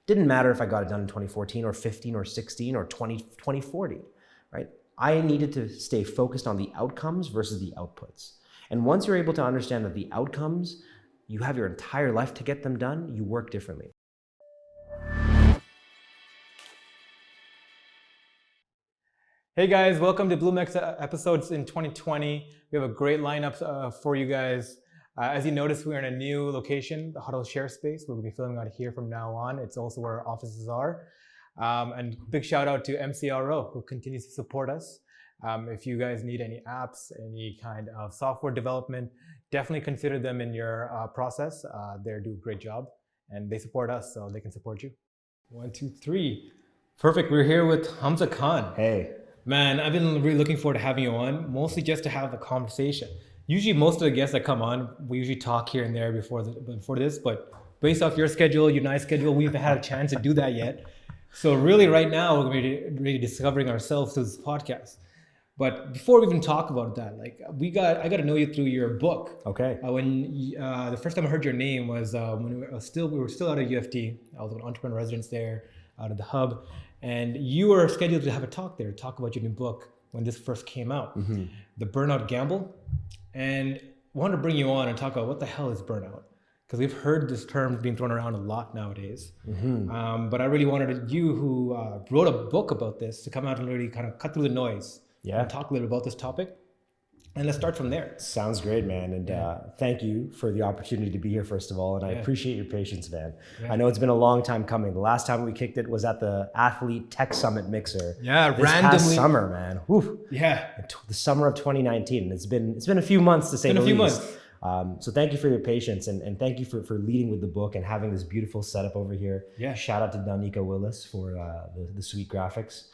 Didn't matter if I got it done in 2014 or 15 or 16 or 2040, right? I needed to stay focused on the outcomes versus the outputs. And once you're able to understand that the outcomes, you have your entire life to get them done, you work differently. Hey guys, welcome to Bloomx episodes in 2020. We have a great lineup for you guys. As you notice, we're in a new location, the Huddle Share Space. We'll be filming out here from now on. It's also where our offices are. And big shout out to MCRO who continues to support us. If you guys need any apps, any kind of software development, definitely consider them in your process. They do a great job and they support us, so they can support you. 1, 2, 3. Perfect. We're here with Hamza Khan. Hey. Man, I've been really looking forward to having you on, mostly just to have a conversation. Usually most of the guests that come on, we usually talk here and there before this, but based off your schedule, your nice schedule, we haven't had a chance to do that yet. So really right now, we're going to be really discovering ourselves through this podcast. But before we even talk about that, I got to know you through your book. Okay. The first time I heard your name was when we were still out of UFT. I was an entrepreneur residence there, out of the hub. And you were scheduled to have a talk there, talk about your new book when this first came out, The Burnout Gamble. And I wanted to bring you on and talk about what the hell is burnout? Because we've heard this term being thrown around a lot nowadays. But I really wanted you who wrote a book about this to come out and really kind of cut through the noise and talk a little about this topic. And let's start from there. Sounds great, man. And thank you for the opportunity to be here, first of all. And I appreciate your patience, man. I know it's been a long time coming. The last time we kicked it was at the Athlete Tech Summit Mixer. Yeah, this past summer, man. Whew. Yeah. The summer of 2019. It's been a few months to say the least. So thank you for your patience and thank you for leading with the book and having this beautiful setup over here. Yeah. Shout out to Danica Willis for the sweet graphics.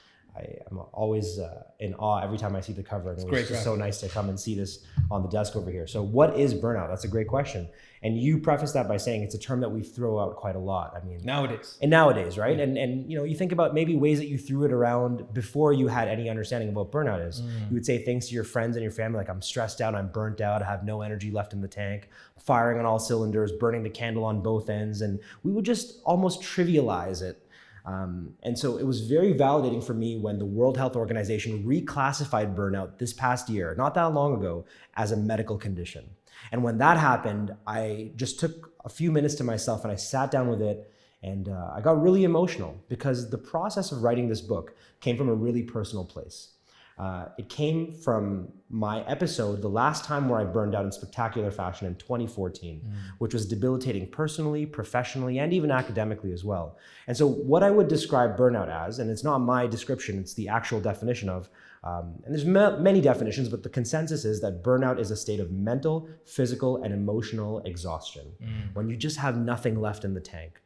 I'm always in awe every time I see the cover. And it's just so nice to come and see this on the desk over here. So what is burnout? That's a great question. And you preface that by saying it's a term that we throw out quite a lot. I mean, nowadays, right? And you know, you think about maybe ways that you threw it around before you had any understanding of what burnout is. You would say things to your friends and your family like, I'm stressed out, I'm burnt out, I have no energy left in the tank, firing on all cylinders, burning the candle on both ends. And we would just almost trivialize it. And so it was very validating for me when the World Health Organization reclassified burnout this past year, not that long ago, as a medical condition. And when that happened, I just took a few minutes to myself and I sat down with it and I got really emotional because the process of writing this book came from a really personal place. It came from my episode, the last time where I burned out in spectacular fashion in 2014, which was debilitating personally, professionally, and even academically as well. And so what I would describe burnout as, and it's not my description, it's the actual definition of, and there's many definitions, but the consensus is that burnout is a state of mental, physical, and emotional exhaustion. When you just have nothing left in the tank.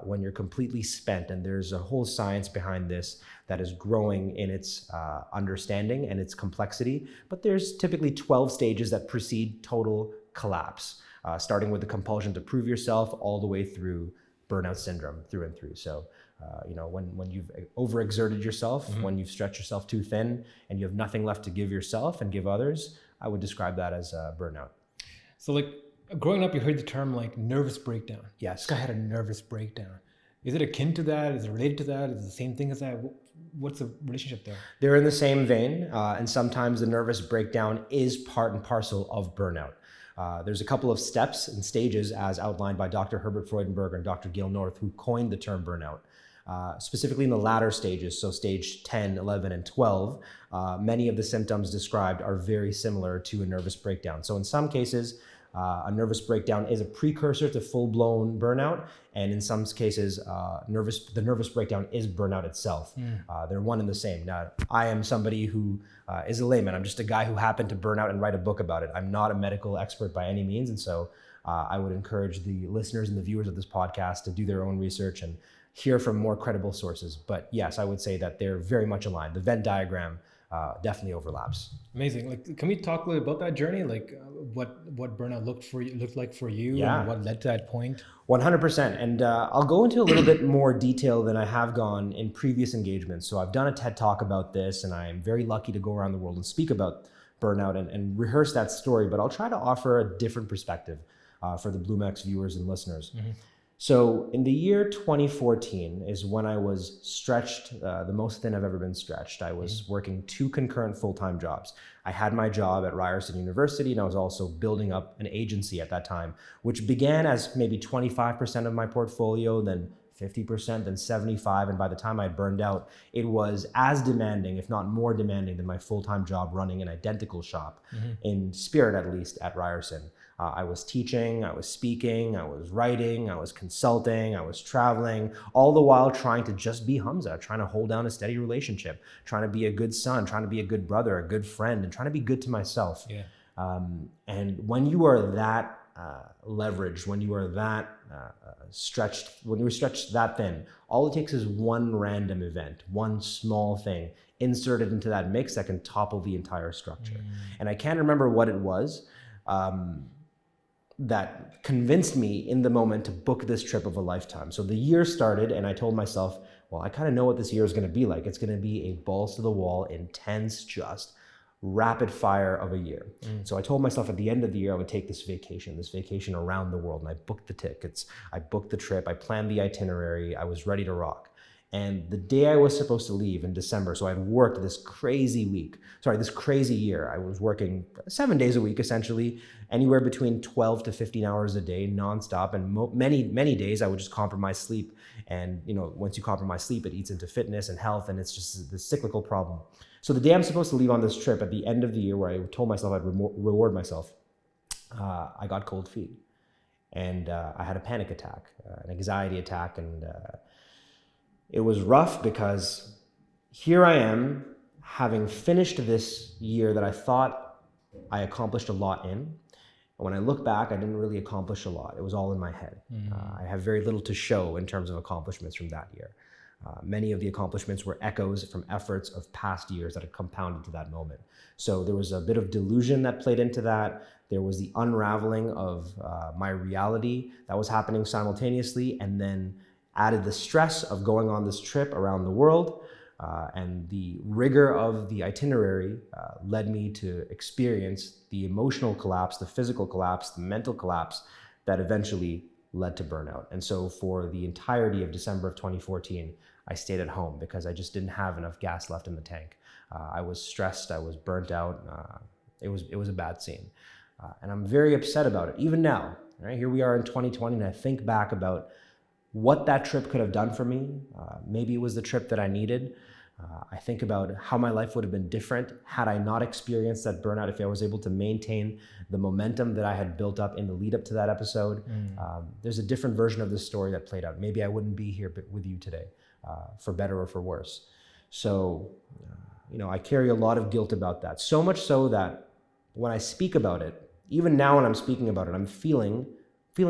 When you're completely spent, and there's a whole science behind this that is growing in its understanding and its complexity, but there's typically 12 stages that precede total collapse, starting with the compulsion to prove yourself all the way through burnout syndrome through and through. So, you know, when you've overexerted yourself, when you've stretched yourself too thin and you have nothing left to give yourself and give others, I would describe that as burnout. So growing up, you heard the term nervous breakdown. Yes. This guy had a nervous breakdown. Is it akin to that? Is it related to that? Is it the same thing as that? What's the relationship there? They're in the same vein, and sometimes the nervous breakdown is part and parcel of burnout. There's a couple of steps and stages as outlined by Dr. Herbert Freudenberg and Dr. Gail North, who coined the term burnout. Specifically in the latter stages, so stage 10, 11, and 12, many of the symptoms described are very similar to a nervous breakdown. So in some cases, a nervous breakdown is a precursor to full-blown burnout, and in some cases, the nervous breakdown is burnout itself. They're one and the same. Now, I am somebody who is a layman. I'm just a guy who happened to burn out and write a book about it. I'm not a medical expert by any means, and so I would encourage the listeners and the viewers of this podcast to do their own research and hear from more credible sources. But yes, I would say that they're very much aligned. The Venn diagram definitely overlaps. Amazing. Can we talk a little about that journey? What burnout looked like for you and what led to that point? 100%. And I'll go into a little bit more detail than I have gone in previous engagements. So I've done a TED Talk about this, and I'm very lucky to go around the world and speak about burnout and rehearse that story, but I'll try to offer a different perspective for the Bloomx viewers and listeners. So in the year 2014 is when I was stretched, the most thin I've ever been stretched. I was working 2 concurrent full-time jobs. I had my job at Ryerson University, and I was also building up an agency at that time, which began as maybe 25% of my portfolio, then 50%, then 75%. And by the time I burned out, it was as demanding, if not more demanding, than my full-time job running an identical shop, in spirit at least, at Ryerson. I was teaching, I was speaking, I was writing, I was consulting, I was traveling, all the while trying to just be Hamza, trying to hold down a steady relationship, trying to be a good son, trying to be a good brother, a good friend, and trying to be good to myself. Yeah. And when you are that leveraged, when you are that stretched, when you're stretched that thin, all it takes is one random event, one small thing inserted into that mix that can topple the entire structure. And I can't remember what it was that convinced me in the moment to book this trip of a lifetime. So the year started and I told myself, well, I kind of know what this year is going to be like. It's going to be a balls to the wall, intense, just rapid fire of a year. So I told myself at the end of the year, I would take this vacation around the world. And I booked the tickets, I booked the trip, I planned the itinerary, I was ready to rock. And the day I was supposed to leave in December, so I'd worked this crazy year. I was working 7 days a week, essentially, anywhere between 12 to 15 hours a day, nonstop. And many days I would just compromise sleep. And once you compromise sleep, it eats into fitness and health, and it's just this cyclical problem. So the day I'm supposed to leave on this trip at the end of the year, where I told myself I'd reward myself, I got cold feet. And I had a panic attack, an anxiety attack, and it was rough because here I am, having finished this year that I thought I accomplished a lot in. And when I look back, I didn't really accomplish a lot. It was all in my head. I have very little to show in terms of accomplishments from that year. Many of the accomplishments were echoes from efforts of past years that had compounded to that moment. So there was a bit of delusion that played into that. There was the unraveling of my reality that was happening simultaneously, and then added the stress of going on this trip around the world, and the rigor of the itinerary led me to experience the emotional collapse, the physical collapse, the mental collapse that eventually led to burnout. And so for the entirety of December of 2014, I stayed at home because I just didn't have enough gas left in the tank. I was stressed, I was burnt out. It was a bad scene. And I'm very upset about it, even now. Right? Here we are in 2020, and I think back about what that trip could have done for me. Maybe it was the trip that I needed. I think about how my life would have been different had I not experienced that burnout, if I was able to maintain the momentum that I had built up in the lead up to that episode. There's a different version of this story that played out. Maybe I wouldn't be here with you today, for better or for worse. So, I carry a lot of guilt about that. So much so that when I speak about it, even now when I'm speaking about it, I'm feeling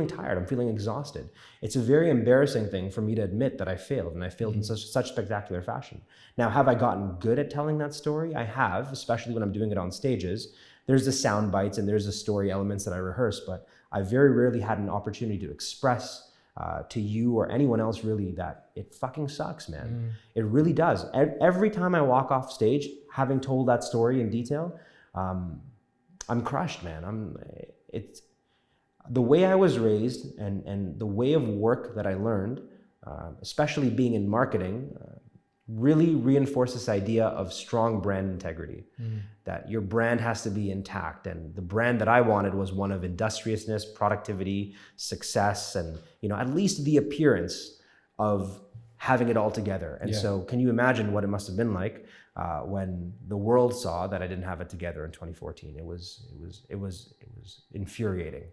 tired, I'm feeling exhausted. It's a very embarrassing thing for me to admit that I failed, and I failed in such spectacular fashion. Now, have I gotten good at telling that story? I have, especially when I'm doing it on stages. There's the sound bites and there's the story elements that I rehearse, but I very rarely had an opportunity to express to you or anyone else really that it fucking sucks, man. It really does. Every time I walk off stage, having told that story in detail, I'm crushed, man. It's the way I was raised and the way of work that I learned, especially being in marketing, really reinforced this idea of strong brand integrity, that your brand has to be intact. And the brand that I wanted was one of industriousness, productivity, success, and at least the appearance of having it all together. And so can you imagine what it must have been like when the world saw that I didn't have it together in 2014? It was infuriating.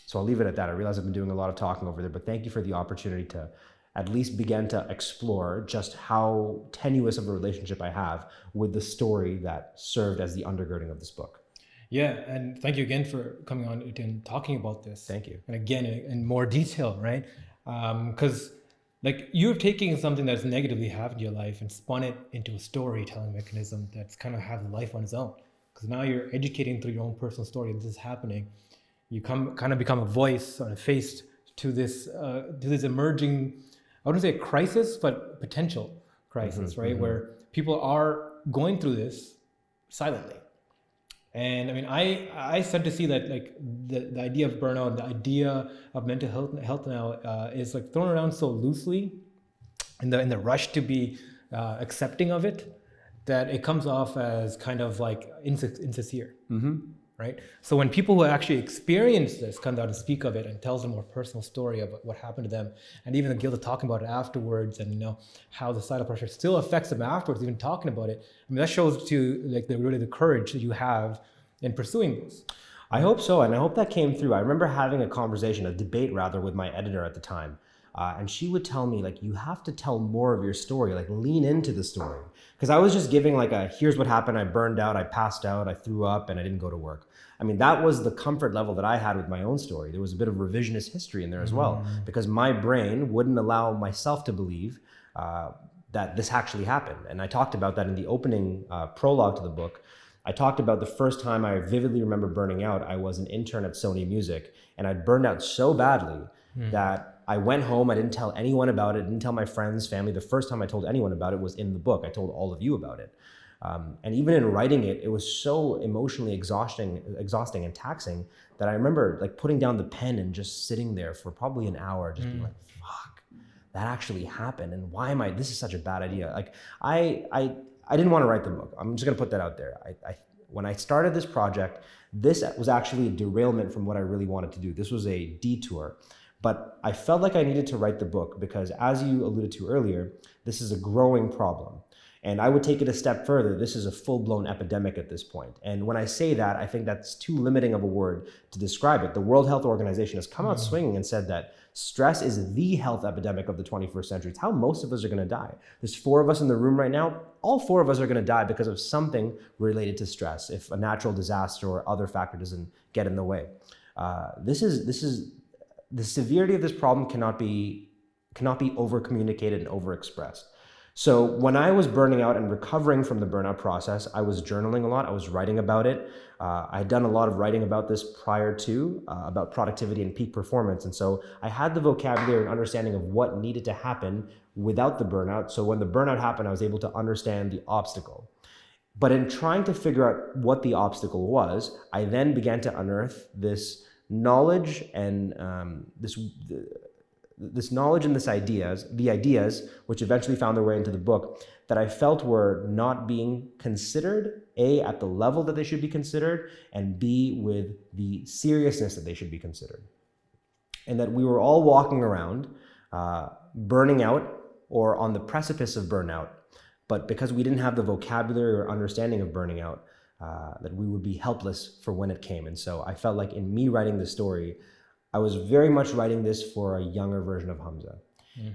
So I'll leave it at that. I realize I've been doing a lot of talking over there, but thank you for the opportunity to at least begin to explore just how tenuous of a relationship I have with the story that served as the undergirding of this book. Yeah, and thank you again for coming on and talking about this. Thank you. And again, in more detail, right? Because you're taking something that's negatively happened in your life and spun it into a storytelling mechanism that's kind of has life on its own. Because now you're educating through your own personal story. This is happening. You kind of become a voice or a face to this emerging, I wouldn't say crisis, but potential crisis, right? Where people are going through this silently. And I mean, I start to see that like the idea of burnout, the idea of mental health now is like thrown around so loosely in the rush to be accepting of it, that it comes off as kind of like insincere. Right? So when people who actually experience this come out and speak of it and tells a more personal story of what happened to them, and even the guilt of talking about it afterwards, and how the societal pressure still affects them afterwards, even talking about it. I mean, that shows to like the courage that you have in pursuing this. I hope so, and I hope that came through. I remember having a debate rather, with my editor at the time. And she would tell me, like, you have to tell more of your story, like lean into the story. Because I was just giving like here's what happened, I burned out, I passed out, I threw up, and I didn't go to work. I mean, that was the comfort level that I had with my own story. There was a bit of revisionist history in there as well, because my brain wouldn't allow myself to believe that this actually happened. And I talked about that in the opening prologue to the book. I talked about the first time I vividly remember burning out. I was an intern at Sony Music, and I'd burned out so badly that I went home. I didn't tell anyone about it. Didn't tell my friends, family. The first time I told anyone about it was in the book. I told all of you about it. And even in writing it, it was so emotionally exhausting and taxing that I remember like putting down the pen and just sitting there for probably an hour, just being like, fuck, that actually happened. And why am this is such a bad idea. Like I didn't want to write the book. I'm just gonna put that out there. When I started this project, this was actually a derailment from what I really wanted to do. This was a detour. But I felt like I needed to write the book because, as you alluded to earlier, this is a growing problem. And I would take it a step further. This is a full-blown epidemic at this point. And when I say that, I think that's too limiting of a word to describe it. The World Health Organization has come out swinging and said that stress is the health epidemic of the 21st century. It's how most of us are going to die. There's 4 of us in the room right now. All 4 of us are going to die because of something related to stress, if a natural disaster or other factor doesn't get in the way. The severity of this problem cannot be over-communicated and over-expressed. So when I was burning out and recovering from the burnout process, I was journaling a lot. I was writing about it. I had done a lot of writing about this prior to, about productivity and peak performance. And so I had the vocabulary and understanding of what needed to happen without the burnout. So when the burnout happened, I was able to understand the obstacle. But in trying to figure out what the obstacle was, I then began to unearth this knowledge and this knowledge and the ideas, which eventually found their way into the book, that I felt were not being considered, A, at the level that they should be considered, and B, with the seriousness that they should be considered. And that we were all walking around burning out or on the precipice of burnout, but because we didn't have the vocabulary or understanding of burning out, that we would be helpless for when it came. And so I felt like in me writing this story, I was very much writing this for a younger version of Hamza.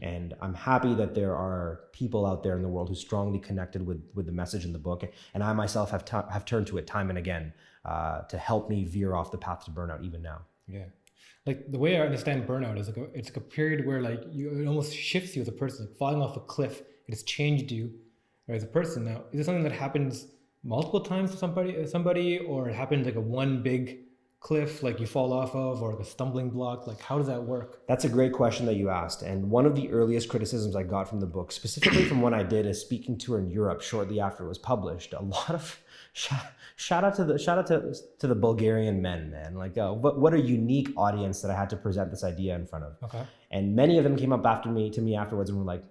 And I'm happy that there are people out there in the world who strongly connected with the message in the book. And I myself have turned to it time and again to help me veer off the path to burnout even now. Yeah. Like the way I understand burnout is it's like a period where like it almost shifts you as a person, like falling off a cliff. It has changed you as a person. Now, is it something that happens multiple times to somebody, or it happens like a one big cliff like you fall off of, or like a stumbling block? Like, how does that work? That's a great question that you asked. And one of the earliest criticisms I got from the book, specifically from when I did a speaking tour in Europe shortly after it was published, a lot of shout out to the Bulgarian men, man. Like, what a unique audience that I had to present this idea in front of. Okay. And many of them came up to me afterwards and were like,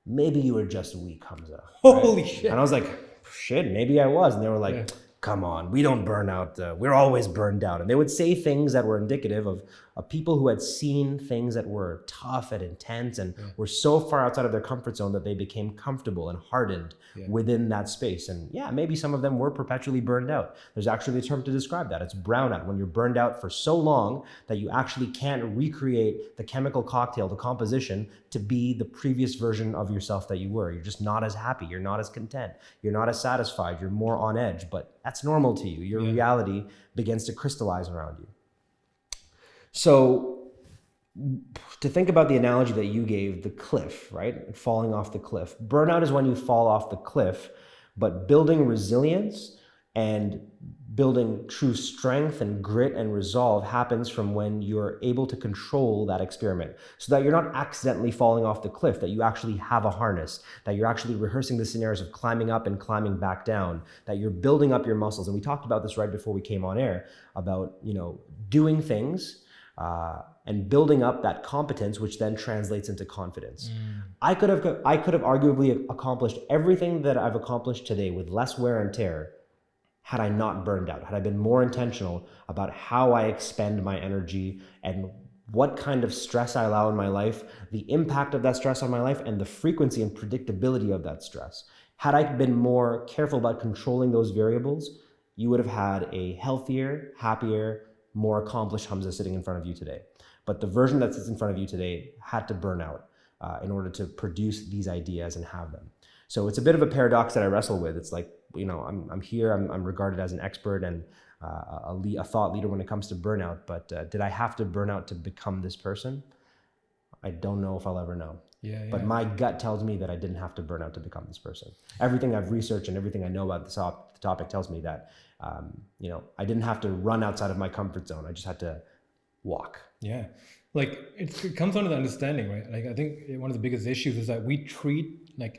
maybe you were just weak, Hamza. Holy shit. And I was like, shit, maybe I was. And they were like, come on, we don't burn out. We're always burned out. And they would say things that were indicative of people who had seen things that were tough and intense and were so far outside of their comfort zone that they became comfortable and hardened within that space. And yeah, maybe some of them were perpetually burned out. There's actually a term to describe that. It's brownout, when you're burned out for so long that you actually can't recreate the chemical cocktail, the composition, to be the previous version of yourself that you were. You're just not as happy. You're not as content. You're not as satisfied. You're more on edge, but that's normal to you. Your reality begins to crystallize around you. So to think about the analogy that you gave, the cliff, right? Falling off the cliff. Burnout is when you fall off the cliff, but building resilience And building true strength and grit and resolve happens from when you're able to control that experiment so that you're not accidentally falling off the cliff, that you actually have a harness, that you're actually rehearsing the scenarios of climbing up and climbing back down, that you're building up your muscles. And we talked about this right before we came on air about, doing things and building up that competence, which then translates into confidence. I could have arguably accomplished everything that I've accomplished today with less wear and tear had I not burned out, had I been more intentional about how I expend my energy and what kind of stress I allow in my life, the impact of that stress on my life, and the frequency and predictability of that stress. Had I been more careful about controlling those variables, you would have had a healthier, happier, more accomplished Hamza sitting in front of you today. But the version that sits in front of you today had to burn out in order to produce these ideas and have them. So it's a bit of a paradox that I wrestle with. It's like, I'm here, I'm regarded as an expert and a thought leader when it comes to burnout, but did I have to burn out to become this person? I don't know if I'll ever know. But my gut tells me that I didn't have to burn out to become this person. Everything I've researched and everything I know about the topic tells me that, I didn't have to run outside of my comfort zone. I just had to walk. Yeah. Like it comes down to the understanding, right? Like I think one of the biggest issues is that we treat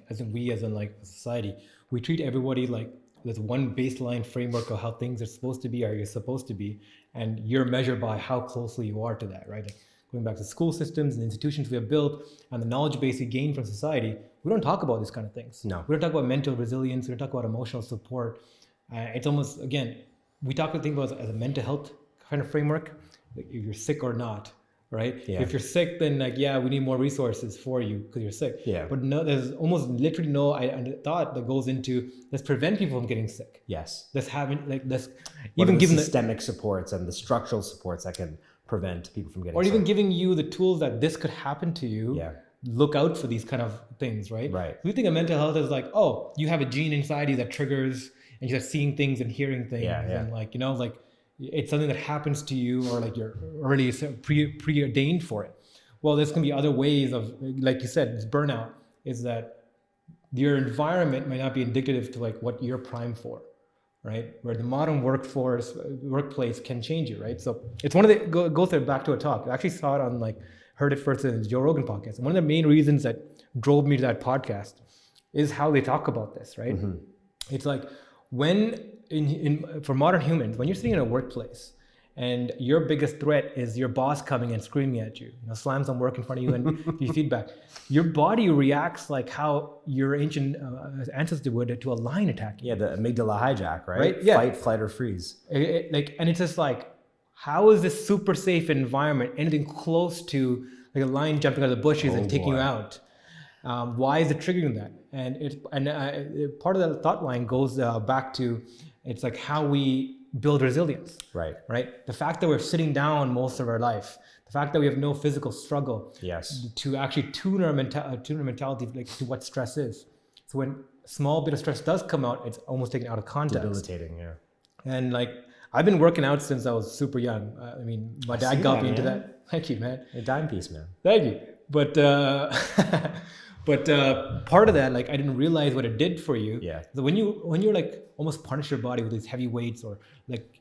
as a society, we treat everybody like there's one baseline framework of how things are supposed to be or you're supposed to be, and you're measured by how closely you are to that, right? Like going back to school systems and institutions we have built and the knowledge base we gain from society, we don't talk about these kind of things. No. We don't talk about mental resilience. We don't talk about emotional support. It's almost, again, we think about it as a mental health kind of framework, like if you're sick or not. Right? Yeah. If you're sick, then we need more resources for you because you're sick. Yeah. But no, there's almost literally no thought that goes into let's prevent people from getting sick. Yes. Let's even given the systemic supports and the structural supports that can prevent people from getting sick. Or even giving you the tools that this could happen to you. Yeah. Look out for these kind of things, right? Right. We think of mental health as like, oh, you have a gene inside you that triggers and you start seeing things and hearing things. Yeah. And it's something that happens to you or like you're already preordained for it. Well, there's going to be other ways of, like you said, it's burnout, is that your environment might not be indicative to like what you're primed for, right? Where the modern workplace can change you, right? So it's one of the, goes back to a talk. I actually saw it on heard it first in the Joe Rogan podcast. And one of the main reasons that drove me to that podcast is how they talk about this, right? Mm-hmm. It's like when, for modern humans, when you're sitting in a workplace and your biggest threat is your boss coming and screaming at you, slams some work in front of you and give you feedback, your body reacts like how your ancient ancestors would to a lion attack. Yeah, the amygdala hijack, right? Yeah. Fight, flight, or freeze. And it's just like, how is this super safe environment anything close to like a lion jumping out of the bushes and taking you out? Why is it triggering that? And part of that thought line goes back to, it's like how we build resilience. Right. The fact that we're sitting down most of our life, the fact that we have no physical struggle. Yes. To actually tune our mentality to what stress is. So when a small bit of stress does come out, it's almost taken out of context. Debilitating, yeah. And I've been working out since I was super young. My dad got me into that. Thank you, man. A dime piece, man. Thank you. But part of that, I didn't realize what it did for you. Yeah. So when you're almost punish your body with these heavy weights or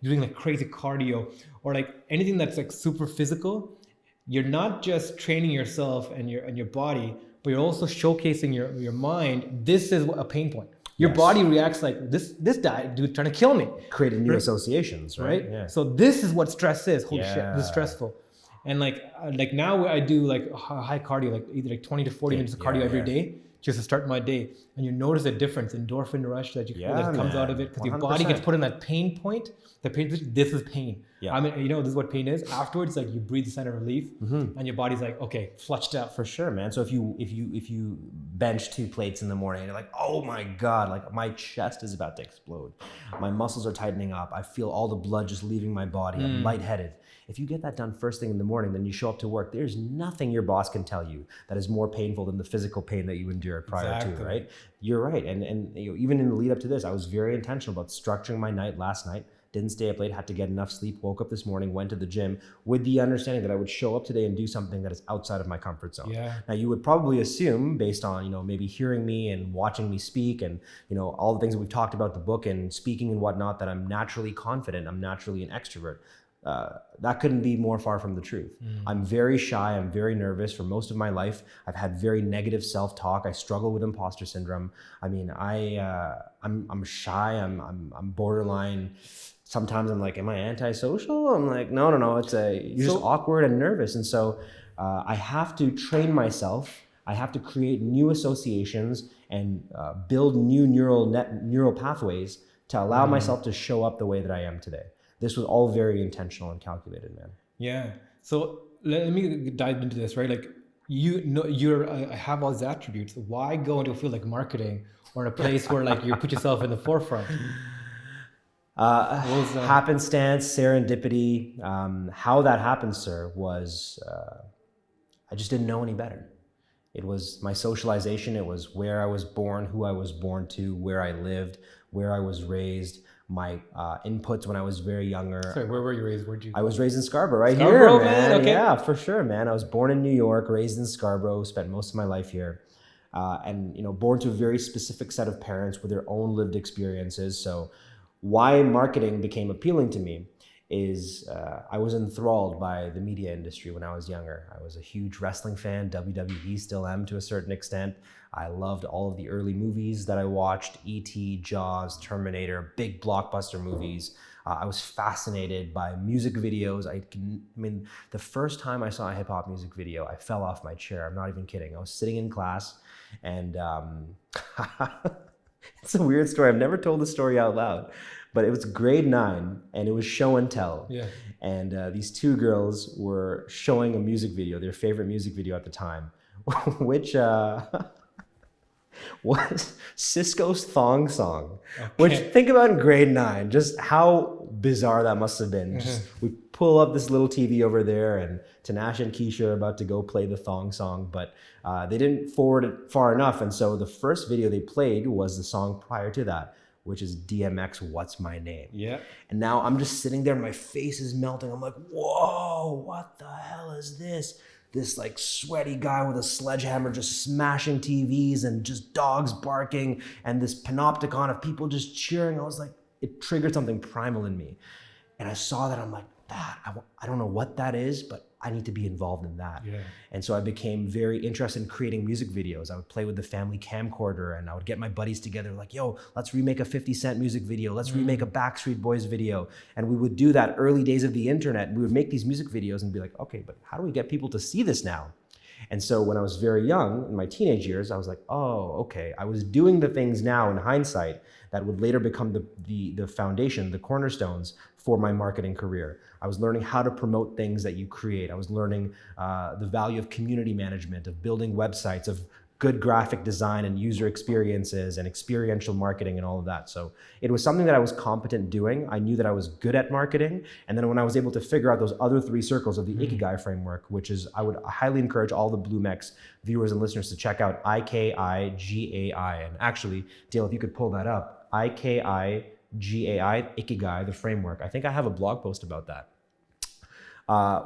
doing crazy cardio or anything that's super physical, you're not just training yourself and your body, but you're also showcasing your mind. This is a pain point. Your body reacts like this dude trying to kill me. Creating new associations, right? Yeah. So this is what stress is. Holy shit, this is stressful. And now I do high cardio, either 20 to 40 minutes of cardio every day, just to start my day. And you notice a difference, endorphin rush that comes out of it because your body gets put in that pain point. This is pain. Yeah. This is what pain is. Afterwards, you breathe a sigh of relief, and your body's okay, flushed out. For sure, man. So if you bench 2 plates in the morning, and you're like, oh my god, my chest is about to explode, my muscles are tightening up, I feel all the blood just leaving my body, I'm lightheaded. If you get that done first thing in the morning, then you show up to work, there's nothing your boss can tell you that is more painful than the physical pain that you endured prior to, right? You're right. And even in the lead up to this, I was very intentional about structuring my night last night didn't stay up late, had to get enough sleep, woke up this morning, went to the gym with the understanding that I would show up today and do something that is outside of my comfort zone. Yeah. Now, you would probably assume, based on, maybe hearing me and watching me speak and, all the things that we've talked about the book and speaking and whatnot, that I'm naturally confident, I'm naturally an extrovert. That couldn't be more far from the truth. I'm very shy. I'm very nervous. For most of my life, I've had very negative self-talk. I struggle with imposter syndrome. I mean, I'm shy. I'm borderline. Sometimes I'm like, am I antisocial? I'm like, no. You're just awkward and nervous. And so I have to train myself. I have to create new associations and build new neural pathways to allow myself to show up the way that I am today. This was all very intentional and calculated, man. Yeah. So let me dive into this, right? Like, I have all these attributes. Why go into a field like marketing or in a place where like you put yourself in the forefront? Happenstance, serendipity. How that happened, sir, was I just didn't know any better. It was my socialization. It was where I was born, who I was born to, where I lived, where I was raised. My inputs when I was very younger. Sorry, where were you raised? I was raised in Scarborough, Scarborough, here, man. Okay. Yeah, for sure, man. I was born in New York, raised in Scarborough, spent most of my life here. And born to a very specific set of parents with their own lived experiences. So why marketing became appealing to me is I was enthralled by the media industry when I was younger. I was a huge wrestling fan, WWE, still am to a certain extent. I loved all of the early movies that I watched, E.T., Jaws, Terminator, big blockbuster movies. I was fascinated by music videos. The first time I saw a hip hop music video, I fell off my chair. I'm not even kidding. I was sitting in class and it's a weird story. I've never told the story out loud, but it was grade 9 and it was show and tell. Yeah. And these two girls were showing a music video, their favorite music video at the time, which was Cisco's Thong Song, which think about in grade 9, just how bizarre that must have been. Just, we pull up this little TV over there and Tinashe and Keisha are about to go play the Thong Song, but they didn't forward it far enough. And so the first video they played was the song prior to that, which is DMX, What's My Name? Yeah. And now I'm just sitting there, my face is melting. I'm like, whoa, what the hell is this? This like sweaty guy with a sledgehammer just smashing TVs and just dogs barking and this panopticon of people just cheering. I was like, it triggered something primal in me. And I saw that, I'm like, I don't know what that is, but I need to be involved in that. Yeah. And so I became very interested in creating music videos. I would play with the family camcorder and I would get my buddies together like, yo, let's remake a 50 Cent music video. Let's remake a Backstreet Boys video. And we would do that early days of the internet. We would make these music videos and be like, okay, but how do we get people to see this now? And so when I was very young, in my teenage years, I was like, oh, okay. I was doing the things now in hindsight that would later become the foundation, the cornerstones for my marketing career. I was learning how to promote things that you create. I was learning the value of community management, of building websites, of good graphic design and user experiences and experiential marketing and all of that. So it was something that I was competent doing. I knew that I was good at marketing. And then when I was able to figure out those other 3 circles of the Ikigai framework, which is, I would highly encourage all the BlueMex viewers and listeners to check out IKIGAI. And actually, Dale, if you could pull that up, IKIGAI, Ikigai, the framework. I think I have a blog post about that,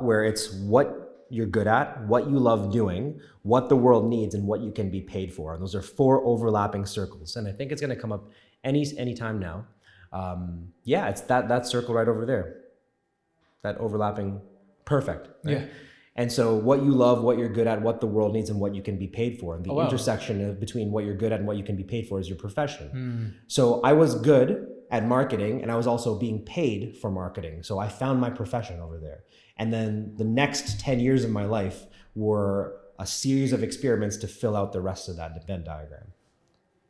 where it's what you're good at, what you love doing, what the world needs, and what you can be paid for. And those are 4 overlapping circles. And I think it's going to come up anytime now. Yeah, it's that circle right over there. That overlapping, perfect. Right? Yeah. And so what you love, what you're good at, what the world needs, and what you can be paid for. And the intersection between what you're good at and what you can be paid for is your profession. So I was good at marketing and I was also being paid for marketing. So I found my profession over there. And then the next 10 years of my life were a series of experiments to fill out the rest of that Venn diagram.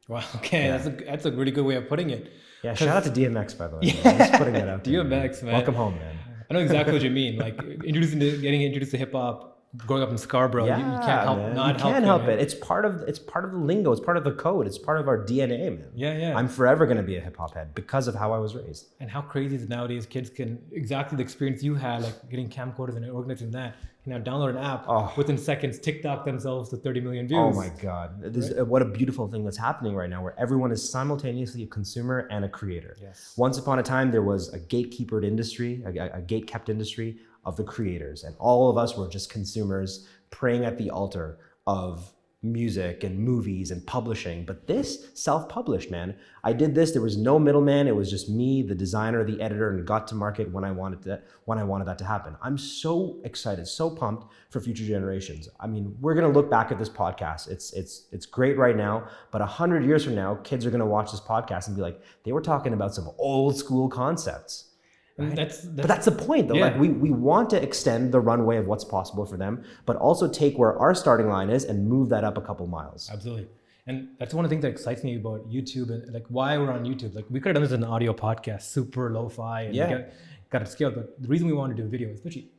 Wow. Okay. Yeah. That's a really good way of putting it. Yeah. Shout out to DMX, by the way. Yeah. I'm just putting that out there. DMX, man. Welcome home, man. I know exactly what you mean. Like getting introduced to hip hop, growing up in Scarborough, you can't help it. It's part of the lingo. It's part of the code. It's part of our DNA, man. Yeah. I'm forever going to be a hip hop head because of how I was raised. And how crazy is it nowadays kids can, exactly the experience you had, like getting camcorders and organizing that, can now download an app within seconds, TikTok themselves to 30 million views. Oh my God. What a beautiful thing that's happening right now, where everyone is simultaneously a consumer and a creator. Yes. Once upon a time, there was a gatekeepered industry, a gate-kept industry of the creators. And all of us were just consumers praying at the altar of music and movies and publishing. But this self-published, man. I did this. There was no middleman. It was just me, the designer, the editor, and got to market when I wanted that to happen. I'm so excited, so pumped for future generations. I mean, we're gonna look back at this podcast. It's great right now, but 100 years from now, kids are gonna watch this podcast and be like, they were talking about some old school concepts. Right? But that's the point, though. Yeah. Like we want to extend the runway of what's possible for them, but also take where our starting line is and move that up a couple miles. Absolutely. And that's one of the things that excites me about YouTube and like why we're on YouTube. Like we could have done this as an audio podcast, super lo-fi, and got it scaled. But the reason we wanted to do video, especially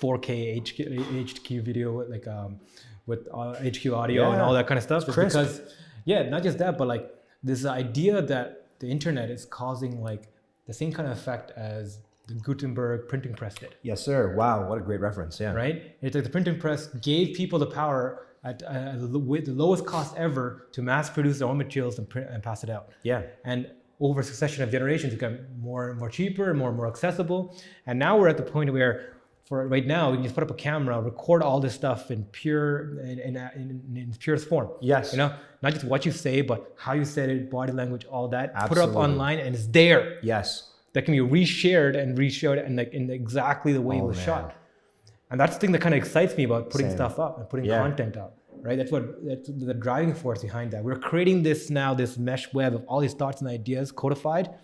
4K HQ video, like with HQ audio and all that kind of stuff, is because not just that, but like this idea that the internet is causing like the same kind of effect as the Gutenberg printing press did. Yes, sir. Wow, what a great reference. Yeah. Right? It's like the printing press gave people the power with the lowest cost ever to mass produce their own materials and print and pass it out. Yeah. And over a succession of generations, it got more and more cheaper, more accessible. And now we're at the point where, for right now, you can just put up a camera, record all this stuff in purest form. Yes. You know, not just what you say, but how you said it, body language, all that. Absolutely. Put it up online, and it's there. Yes. That can be reshared and like in exactly the way it was shot. And that's the thing that kind of excites me about putting stuff up and putting content up, right? That's the driving force behind that. We're creating this mesh web of all these thoughts and ideas codified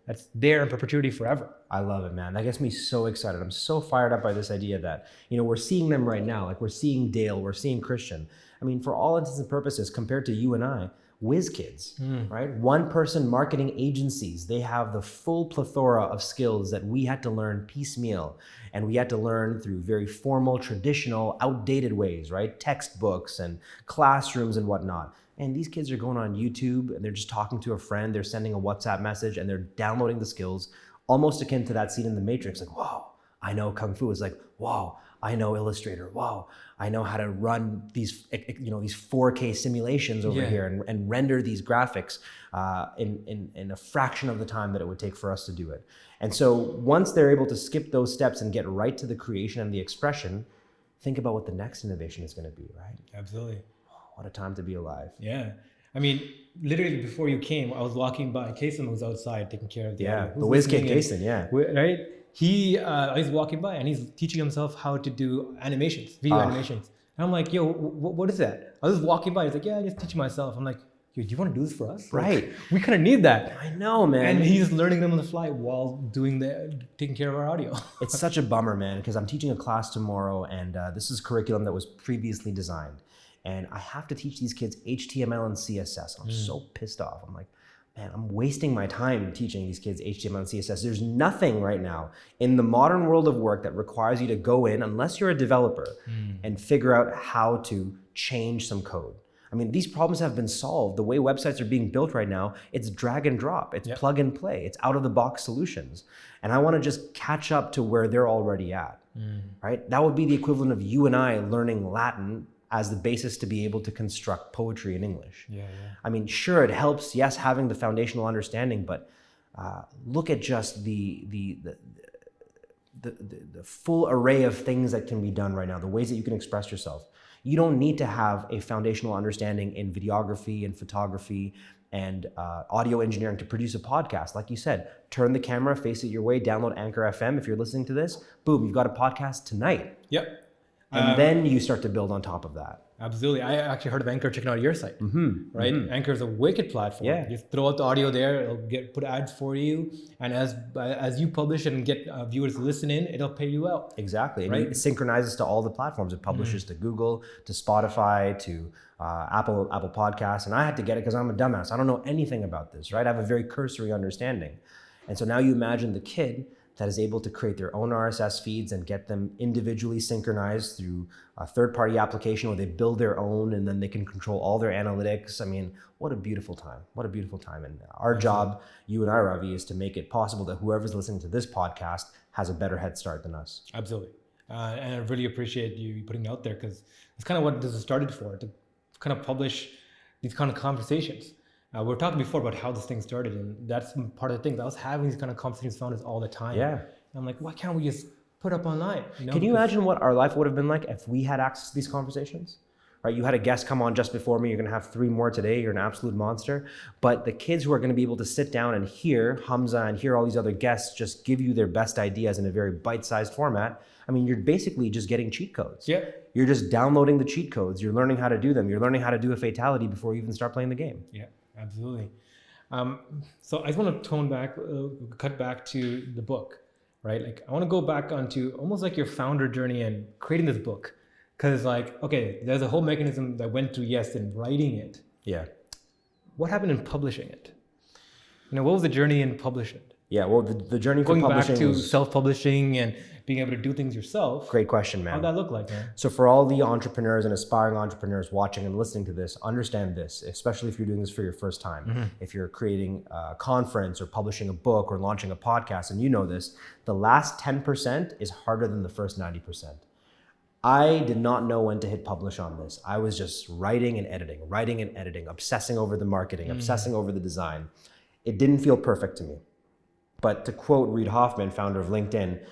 that's there in perpetuity forever. I love it, man. That gets me so excited. I'm so fired up by this idea that, we're seeing them right now. Like we're seeing Dale, we're seeing Christian. I mean, for all intents and purposes, compared to you and I, whiz kids, right? One person marketing agencies, they have the full plethora of skills that we had to learn piecemeal. And we had to learn through very formal, traditional, outdated ways, right? Textbooks and classrooms and whatnot. And these kids are going on YouTube and they're just talking to a friend, they're sending a WhatsApp message and they're downloading the skills, almost akin to that scene in The Matrix. Like, wow, I know Kung Fu. It's like, wow, I know Illustrator. Wow, I know how to run these 4K simulations over here and render these graphics in a fraction of the time that it would take for us to do it. And so once they're able to skip those steps and get right to the creation and the expression, think about what the next innovation is going to be, right? Absolutely. What a time to be alive. Yeah. I mean, literally before you came, I was walking by. Kason was outside taking care of the audio. The whiz kid Kason, Right? He's walking by and he's teaching himself how to do animations, video animations. And I'm like, yo, what is that? I was walking by. He's like, yeah, I just teaching myself. I'm like, yo, do you want to do this for us? Right. Like, we kind of need that. I know, man. And he's learning them on the fly while taking care of our audio. It's such a bummer, man, because I'm teaching a class tomorrow and this is curriculum that was previously designed. And I have to teach these kids HTML and CSS. I'm so pissed off. I'm like, man, I'm wasting my time teaching these kids HTML and CSS. There's nothing right now in the modern world of work that requires you to go in, unless you're a developer, and figure out how to change some code. I mean, these problems have been solved. The way websites are being built right now, it's drag and drop, it's plug and play, it's out of the box solutions. And I want to just catch up to where they're already at, right? That would be the equivalent of you and I learning Latin as the basis to be able to construct poetry in English. I mean, sure, it helps, yes, having the foundational understanding, but look at just the full array of things that can be done right now, the ways that you can express yourself. You don't need to have a foundational understanding in videography and photography and audio engineering to produce a podcast. Like you said, turn the camera, face it your way, download Anchor FM. If you're listening to this, boom, you've got a podcast tonight. Yep. And then you start to build on top of that. Absolutely. I actually heard of Anchor checking out your site, right? Anchor is a wicked platform. Yeah. You throw out the audio there, it'll put ads for you. And as you publish it and get viewers to listen in, it'll pay you out. Exactly. And right? it synchronizes to all the platforms. It publishes to Google, to Spotify, to Apple Podcasts. And I had to get it because I'm a dumbass. I don't know anything about this, right? I have a very cursory understanding. And so now you imagine the kid that is able to create their own RSS feeds and get them individually synchronized through a third-party application where they build their own and then they can control all their analytics. I mean, what a beautiful time. What a beautiful time. And our job, you and I, Ravi, is to make it possible that whoever's listening to this podcast has a better head start than us. Absolutely. And I really appreciate you putting it out there, because it's kind of what this is started for, to kind of publish these kind of conversations. We were talking before about how this thing started, and that's part of the thing. I was having these kind of conversations with founders all the time. Yeah. And I'm like, why can't we just put up online? Can you imagine what our life would have been like if we had access to these conversations? Right? You had a guest come on just before me. You're going to have 3 more today. You're an absolute monster. But the kids who are going to be able to sit down and hear Hamza and hear all these other guests just give you their best ideas in a very bite-sized format. I mean, you're basically just getting cheat codes. Yeah. You're just downloading the cheat codes. You're learning how to do them. You're learning how to do a fatality before you even start playing the game. Yeah, absolutely. So I just want to cut back to the book, right? Like, I want to go back onto almost like your founder journey and creating this book. Because like, okay, there's a whole mechanism that went through, yes, in writing it. Yeah. What happened in publishing it? What was the journey in publishing it? Yeah, well, the journey for going publishing back to was self-publishing and being able to do things yourself. Great question, man. How'd that look like, man? So for all the entrepreneurs and aspiring entrepreneurs watching and listening to this, understand this, especially if you're doing this for your first time. Mm-hmm. If you're creating a conference or publishing a book or launching a podcast, and you know this, the last 10% is harder than the first 90%. I did not know when to hit publish on this. I was just writing and editing, obsessing over the marketing, obsessing over the design. It didn't feel perfect to me. But to quote Reid Hoffman, founder of LinkedIn,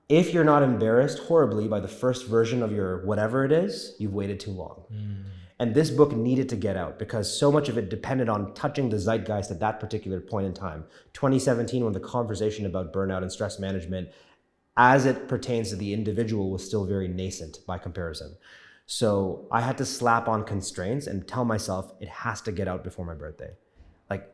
if you're not embarrassed horribly by the first version of your whatever it is, you've waited too long. And this book needed to get out because so much of it depended on touching the zeitgeist at that particular point in time. 2017, when the conversation about burnout and stress management as it pertains to the individual was still very nascent by comparison. So I had to slap on constraints and tell myself it has to get out before my birthday. Like,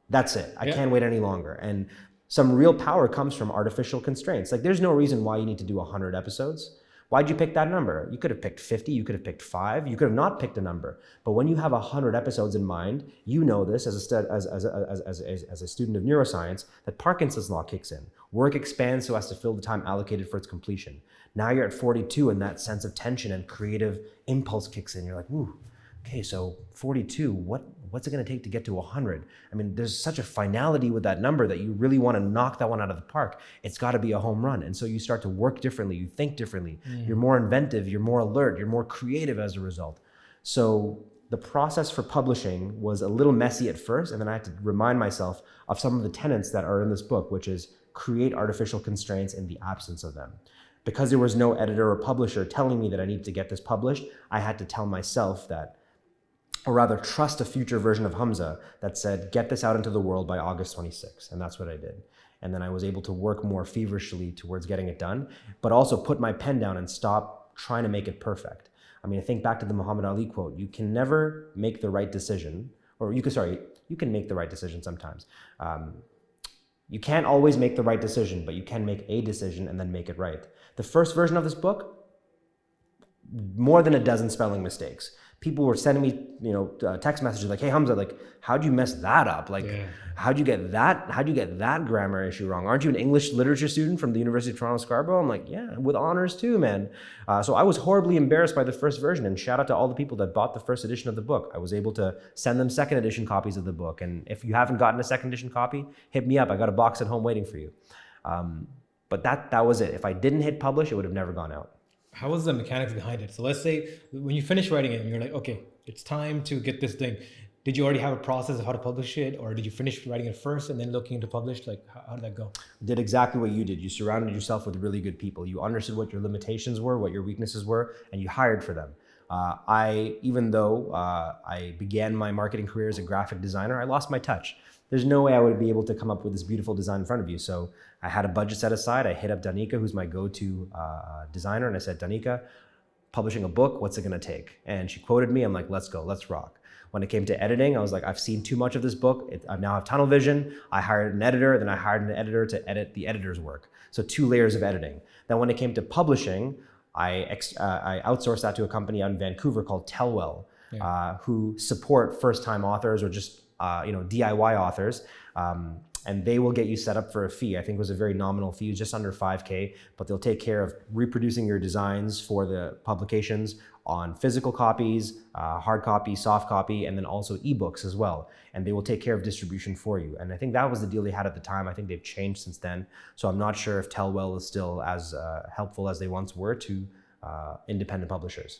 that's it. I can't wait any longer. And some real power comes from artificial constraints. Like, there's no reason why you need to do 100 episodes. Why'd you pick that number? You could have picked 50, you could have picked 5, you could have not picked a number. But when you have 100 episodes in mind, you know this as a student of neuroscience, that Parkinson's law kicks in. Work expands so as to fill the time allocated for its completion. Now you're at 42 and that sense of tension and creative impulse kicks in. You're like, ooh, okay, so 42, what's it gonna take to get to 100? I mean, there's such a finality with that number that you really wanna knock that one out of the park. It's gotta be a home run. And so you start to work differently, you think differently, you're more inventive, you're more alert, you're more creative as a result. So the process for publishing was a little messy at first, and then I had to remind myself of some of the tenets that are in this book, which is create artificial constraints in the absence of them. Because there was no editor or publisher telling me that I needed to get this published, I had to tell myself that, or rather trust a future version of Hamza that said, get this out into the world by August 26th. And that's what I did. And then I was able to work more feverishly towards getting it done, but also put my pen down and stop trying to make it perfect. I mean, I think back to the Muhammad Ali quote, you can never make the right decision, or you can make the right decision sometimes. You can't always make the right decision, but you can make a decision and then make it right. The first version of this book, more than a dozen spelling mistakes. People were sending me, text messages like, "Hey Hamza, like, how'd you mess that up? Like, how'd you get that grammar issue wrong? Aren't you an English literature student from the University of Toronto Scarborough?" I'm like, "Yeah, with honors too, man." So I was horribly embarrassed by the first version, and shout out to all the people that bought the first edition of the book. I was able to send them second edition copies of the book, and if you haven't gotten a second edition copy, hit me up. I got a box at home waiting for you. But that was it. If I didn't hit publish, it would have never gone out. How was the mechanics behind it? So let's say when you finish writing it and you're like, okay, it's time to get this thing. Did you already have a process of how to publish it, or did you finish writing it first and then looking to publish? Like, how did that go? Did exactly what you did. You surrounded yourself with really good people. You understood what your limitations were, what your weaknesses were, and you hired for them. Even though I began my marketing career as a graphic designer, I lost my touch. There's no way I would be able to come up with this beautiful design in front of you. So I had a budget set aside. I hit up Danica, who's my go-to designer, and I said, "Danica, publishing a book, what's it gonna take?" And she quoted me. I'm like, "Let's go, let's rock." When it came to editing, I was like, I've seen too much of this book. I now have tunnel vision. I hired an editor, then I hired an editor to edit the editor's work. So 2 layers of editing. Then when it came to publishing, I outsourced that to a company out in Vancouver called Tellwell, who support first-time authors or just DIY authors, and they will get you set up for a fee. I think it was a very nominal fee, just under $5K, but they'll take care of reproducing your designs for the publications, on physical copies, hard copy, soft copy, and then also ebooks as well. And they will take care of distribution for you. And I think that was the deal they had at the time. I think they've changed since then. So I'm not sure if Tellwell is still as helpful as they once were to independent publishers.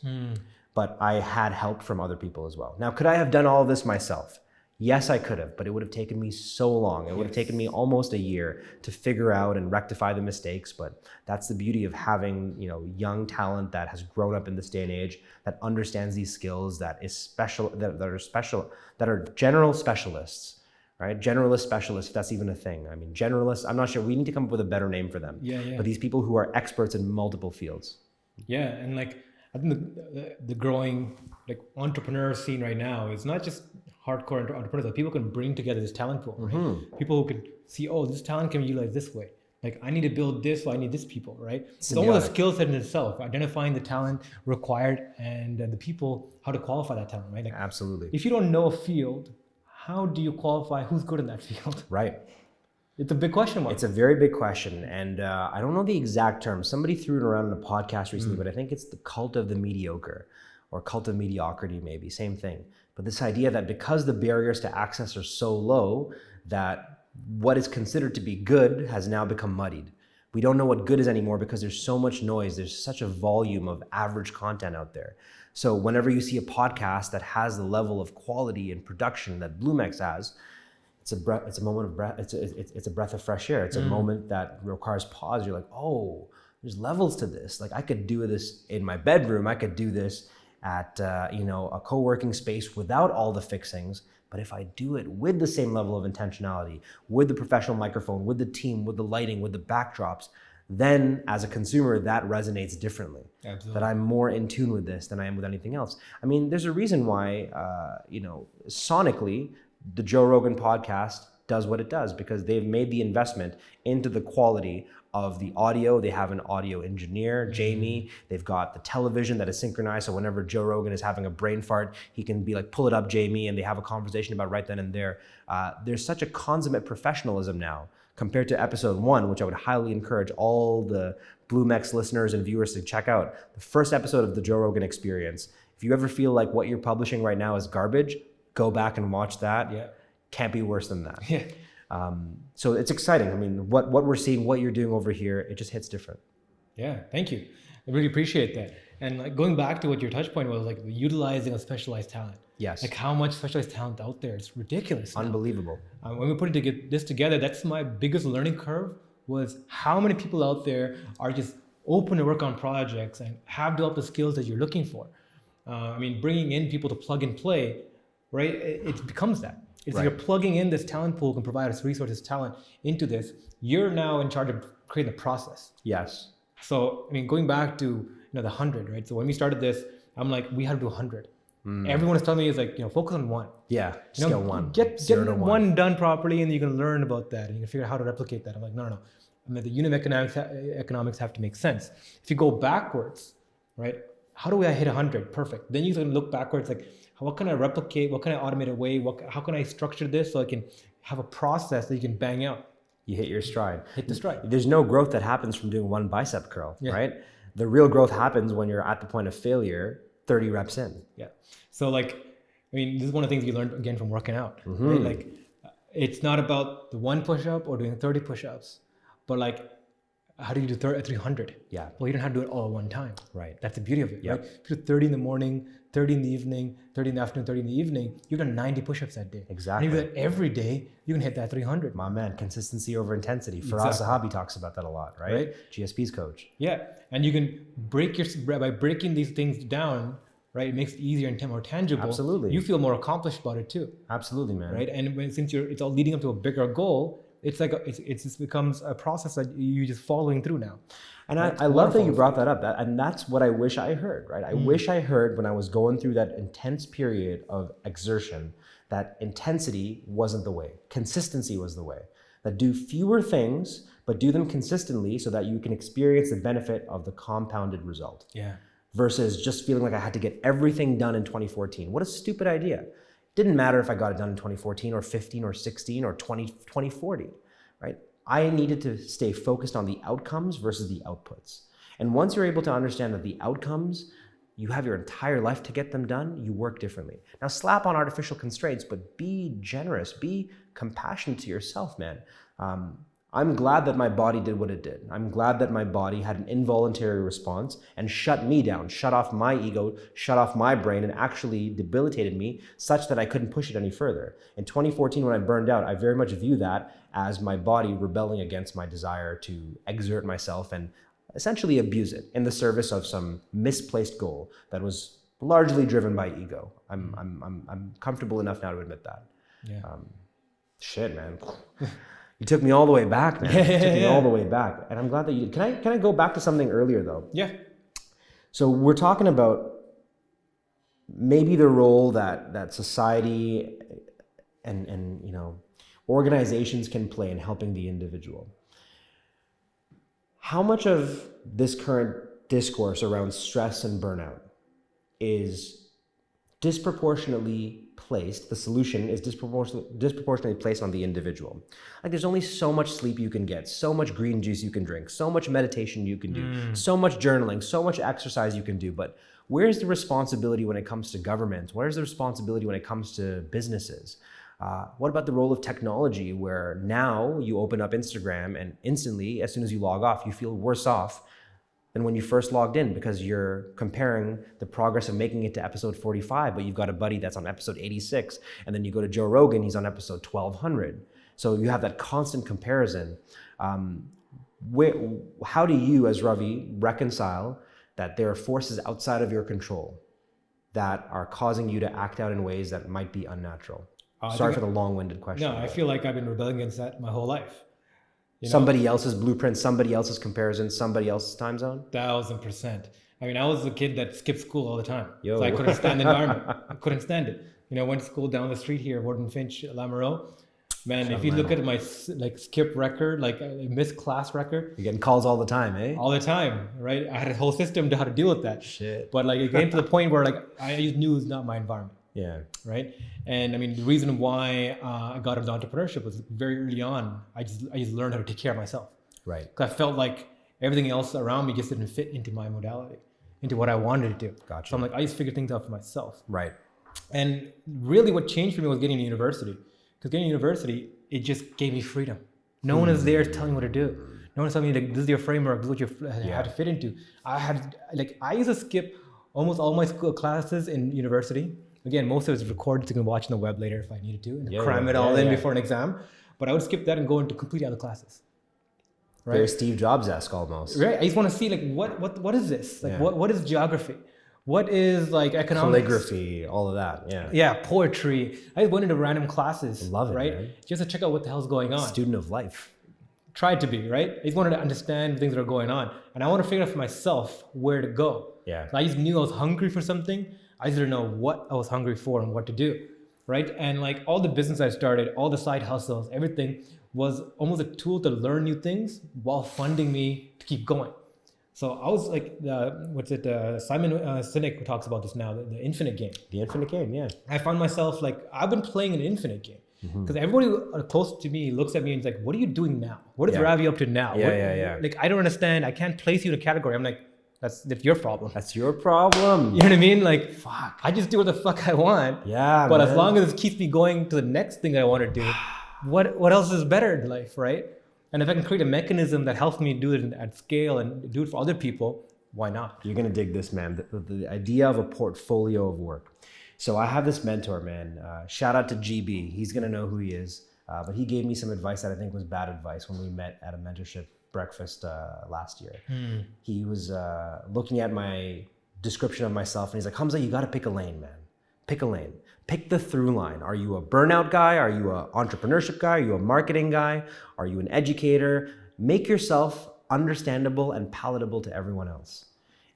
But I had help from other people as well. Now, could I have done all of this myself? Yes, I could have, but it would have taken me so long. It would have taken me almost a year to figure out and rectify the mistakes. But that's the beauty of having, young talent that has grown up in this day and age, that understands these skills, that is special, that are general specialists, right? Generalist specialists, if that's even a thing. I mean, generalists, I'm not sure. We need to come up with a better name for them. But these people who are experts in multiple fields. Yeah, and like I think the growing entrepreneur scene right now is not just hardcore entrepreneurs, but people can bring together this talent pool, right? People who can see, this talent can be utilized this way. Like I need to build this, so I need this people, right? It's almost a skill set in itself, identifying the talent required and the people, how to qualify that talent, right? Like, absolutely. If you don't know a field, how do you qualify who's good in that field? Right. It's a big question mark. It's a very big question. And I don't know the exact term. Somebody threw it around in a podcast recently, but I think it's the cult of the mediocre or cult of mediocrity, maybe, same thing. But this idea that because the barriers to access are so low, that what is considered to be good has now become muddied. We don't know what good is anymore because there's so much noise. There's such a volume of average content out there. So whenever you see a podcast that has the level of quality and production that BloomX has, it's a breath of fresh air. It's a moment that requires pause. You're like, oh, there's levels to this. Like I could do this in my bedroom. I could do this at a co-working space without all the fixings. But if I do it with the same level of intentionality, with the professional microphone, with the team, with the lighting, with the backdrops, then as a consumer, that resonates differently. Absolutely. That I'm more in tune with this than I am with anything else. I mean, there's a reason why, sonically, the Joe Rogan podcast does what it does, because they've made the investment into the quality of the audio. They have an audio engineer, Jamie. They've got the television that is synchronized. So whenever Joe Rogan is having a brain fart, he can be like, pull it up, Jamie, and they have a conversation about right then and there. There's such a consummate professionalism now compared to episode 1, which I would highly encourage all the BloomX listeners and viewers to check out. The first episode of the Joe Rogan Experience. If you ever feel like what you're publishing right now is garbage, go back and watch that. Yeah. Can't be worse than that. Yeah. So it's exciting. I mean, what we're seeing, what you're doing over here, it just hits different. Yeah, thank you. I really appreciate that. And like going back to what your touch point was, like the utilizing of specialized talent. Yes. Like how much specialized talent out there. It's ridiculous. Unbelievable. When we put this together, that's my biggest learning curve, was how many people out there are just open to work on projects and have developed the skills that you're looking for. Bringing in people to plug and play, right? It becomes that. It's right. You're plugging in this talent pool, can provide us resources, talent into this. You're now in charge of creating the process. Yes. So, going back to the 100, right? So when we started this, I'm like, we had to do 100. Everyone is telling me is like, focus on one. Yeah, scale one. Get one done properly, and you can learn about that, and you can figure out how to replicate that. I'm like, no. The unit economics have to make sense. If you go backwards, right? How do I hit 100? Perfect. Then you can look backwards, like, what can I replicate? What can I automate away? How can I structure this so I can have a process that you can bang out? You hit your stride. Hit the stride. There's no growth that happens from doing one bicep curl, right? The real growth happens when you're at the point of failure, 30 reps in. Yeah. So this is one of the things you learned again from working out, right? Like, it's not about the one push-up or doing 30 push-ups, but like, how do you do 300? Yeah. Well, you don't have to do it all at one time. Right. That's the beauty of it, right? If you do 30 in the morning, 30 in the evening, 30 in the afternoon, 30 in the evening, you've done 90 push-ups that day. Exactly. And if you do that every day, you can hit that 300. My man, consistency over intensity. Faraz Zahabi talks about that a lot, right? GSP's coach. Yeah. And you can by breaking these things down, right? It makes it easier and more tangible. Absolutely. You feel more accomplished about it too. Absolutely, man. Right. And since it's all leading up to a bigger goal, it's like it just becomes a process that you're just following through now. And I love that you brought that up. And that's what I wish I heard, right? I wish I heard when I was going through that intense period of exertion, that intensity wasn't the way. Consistency was the way. That do fewer things, but do them consistently so that you can experience the benefit of the compounded result. Yeah. Versus just feeling like I had to get everything done in 2014. What a stupid idea. Didn't matter if I got it done in 2014 or 15 or 16 or 2040, right? I needed to stay focused on the outcomes versus the outputs. And once you're able to understand that the outcomes you have your entire life to get them done, you work differently. Now slap on artificial constraints, but be generous, be compassionate to yourself, man. I'm glad that my body did what it did. I'm glad that my body had an involuntary response and shut me down, shut off my ego, shut off my brain, and actually debilitated me such that I couldn't push it any further. In 2014, when I burned out, I very much view that as my body rebelling against my desire to exert myself and essentially abuse it in the service of some misplaced goal that was largely driven by ego. I'm comfortable enough now to admit that. Yeah. Shit, man. You took me all the way back, man. You took me all the way back. And I'm glad that you did. Can I go back to something earlier though? Yeah. So we're talking about maybe the role that society and organizations can play in helping the individual. How much of this current discourse around stress and burnout is disproportionately placed, the solution is disproportionately placed on the individual? Like there's only so much sleep you can get, so much green juice you can drink, so much meditation you can do, so much journaling, so much exercise you can do, but where's the responsibility when it comes to government? Where's the responsibility when it comes to businesses? What about the role of technology where now you open up Instagram and instantly, as soon as you log off, you feel worse off than when you first logged in because you're comparing the progress of making it to episode 45, but you've got a buddy that's on episode 86, and then you go to Joe Rogan, he's on episode 1200. So you have that constant comparison. How do you, as Ravi, reconcile that there are forces outside of your control that are causing you to act out in ways that might be unnatural? Sorry for the long-winded question. No, I feel like I've been rebelling against that my whole life. Somebody else's blueprint, somebody else's comparison, somebody else's time zone? 1000%. I mean, I was a kid that skipped school all the time. So I couldn't stand the environment. I couldn't stand it. Went to school down the street here, Warden Finch, Lamoureux. Man, if you look at my skip record, missed class record. You're getting calls all the time, eh? All the time, right? I had a whole system to how to deal with that. Shit. But it came to the point where I just knew it was not my environment. Yeah. Right. And I mean, the reason why I got into entrepreneurship was very early on. I just learned how to take care of myself. Right. Because I felt like everything else around me just didn't fit into my modality, into what I wanted to do. Gotcha. So I'm I just figured things out for myself. Right. And really what changed for me was getting to university. Because getting to university, it just gave me freedom. No one is there telling me what to do. No one is telling me this is your framework, this is what you have to fit into. I used to skip almost all my school classes in university. Again, most of it is recorded, so you can watch on the web later if I needed to, and cram it all in before an exam. But I would skip that and go into completely other classes. Right? Very Steve Jobs-esque almost. Right. I just want to see what is this? What is geography? What is economics? Calligraphy, all of that. Yeah. Yeah, poetry. I just went into random classes. Love it, right? Man. Just to check out what the hell's going on. Student of life. Tried to be, right? I just wanted to understand things that are going on. And I want to figure out for myself where to go. Yeah. I just knew I was hungry for something. I just didn't know what I was hungry for and what to do, right? And all the business I started, all the side hustles, everything was almost a tool to learn new things while funding me to keep going. So I was Simon Sinek talks about this now, the infinite game. The infinite game, yeah. I found myself I've been playing an infinite game. Because everybody close to me looks at me and is like, what are you doing now? What is Ravi up to now? Yeah. I don't understand. I can't place you in a category. I'm like, that's your problem. That's your problem. You know what I mean? Fuck. I just do what the fuck I want. Yeah, but as long as it keeps me going to the next thing that I want to do, what else is better in life, right? And if I can create a mechanism that helps me do it at scale and do it for other people, why not? You're going to dig this, man. The idea of a portfolio of work. So I have this mentor, man. Shout out to GB. He's going to know who he is. But he gave me some advice that I think was bad advice when we met at a mentorship breakfast last year. He was looking at my description of myself and he's like, Hamza, you got to pick a lane, man. Pick a lane. Pick the through line. Are you a burnout guy? Are you an entrepreneurship guy? Are you a marketing guy? Are you an educator? Make yourself understandable and palatable to everyone else.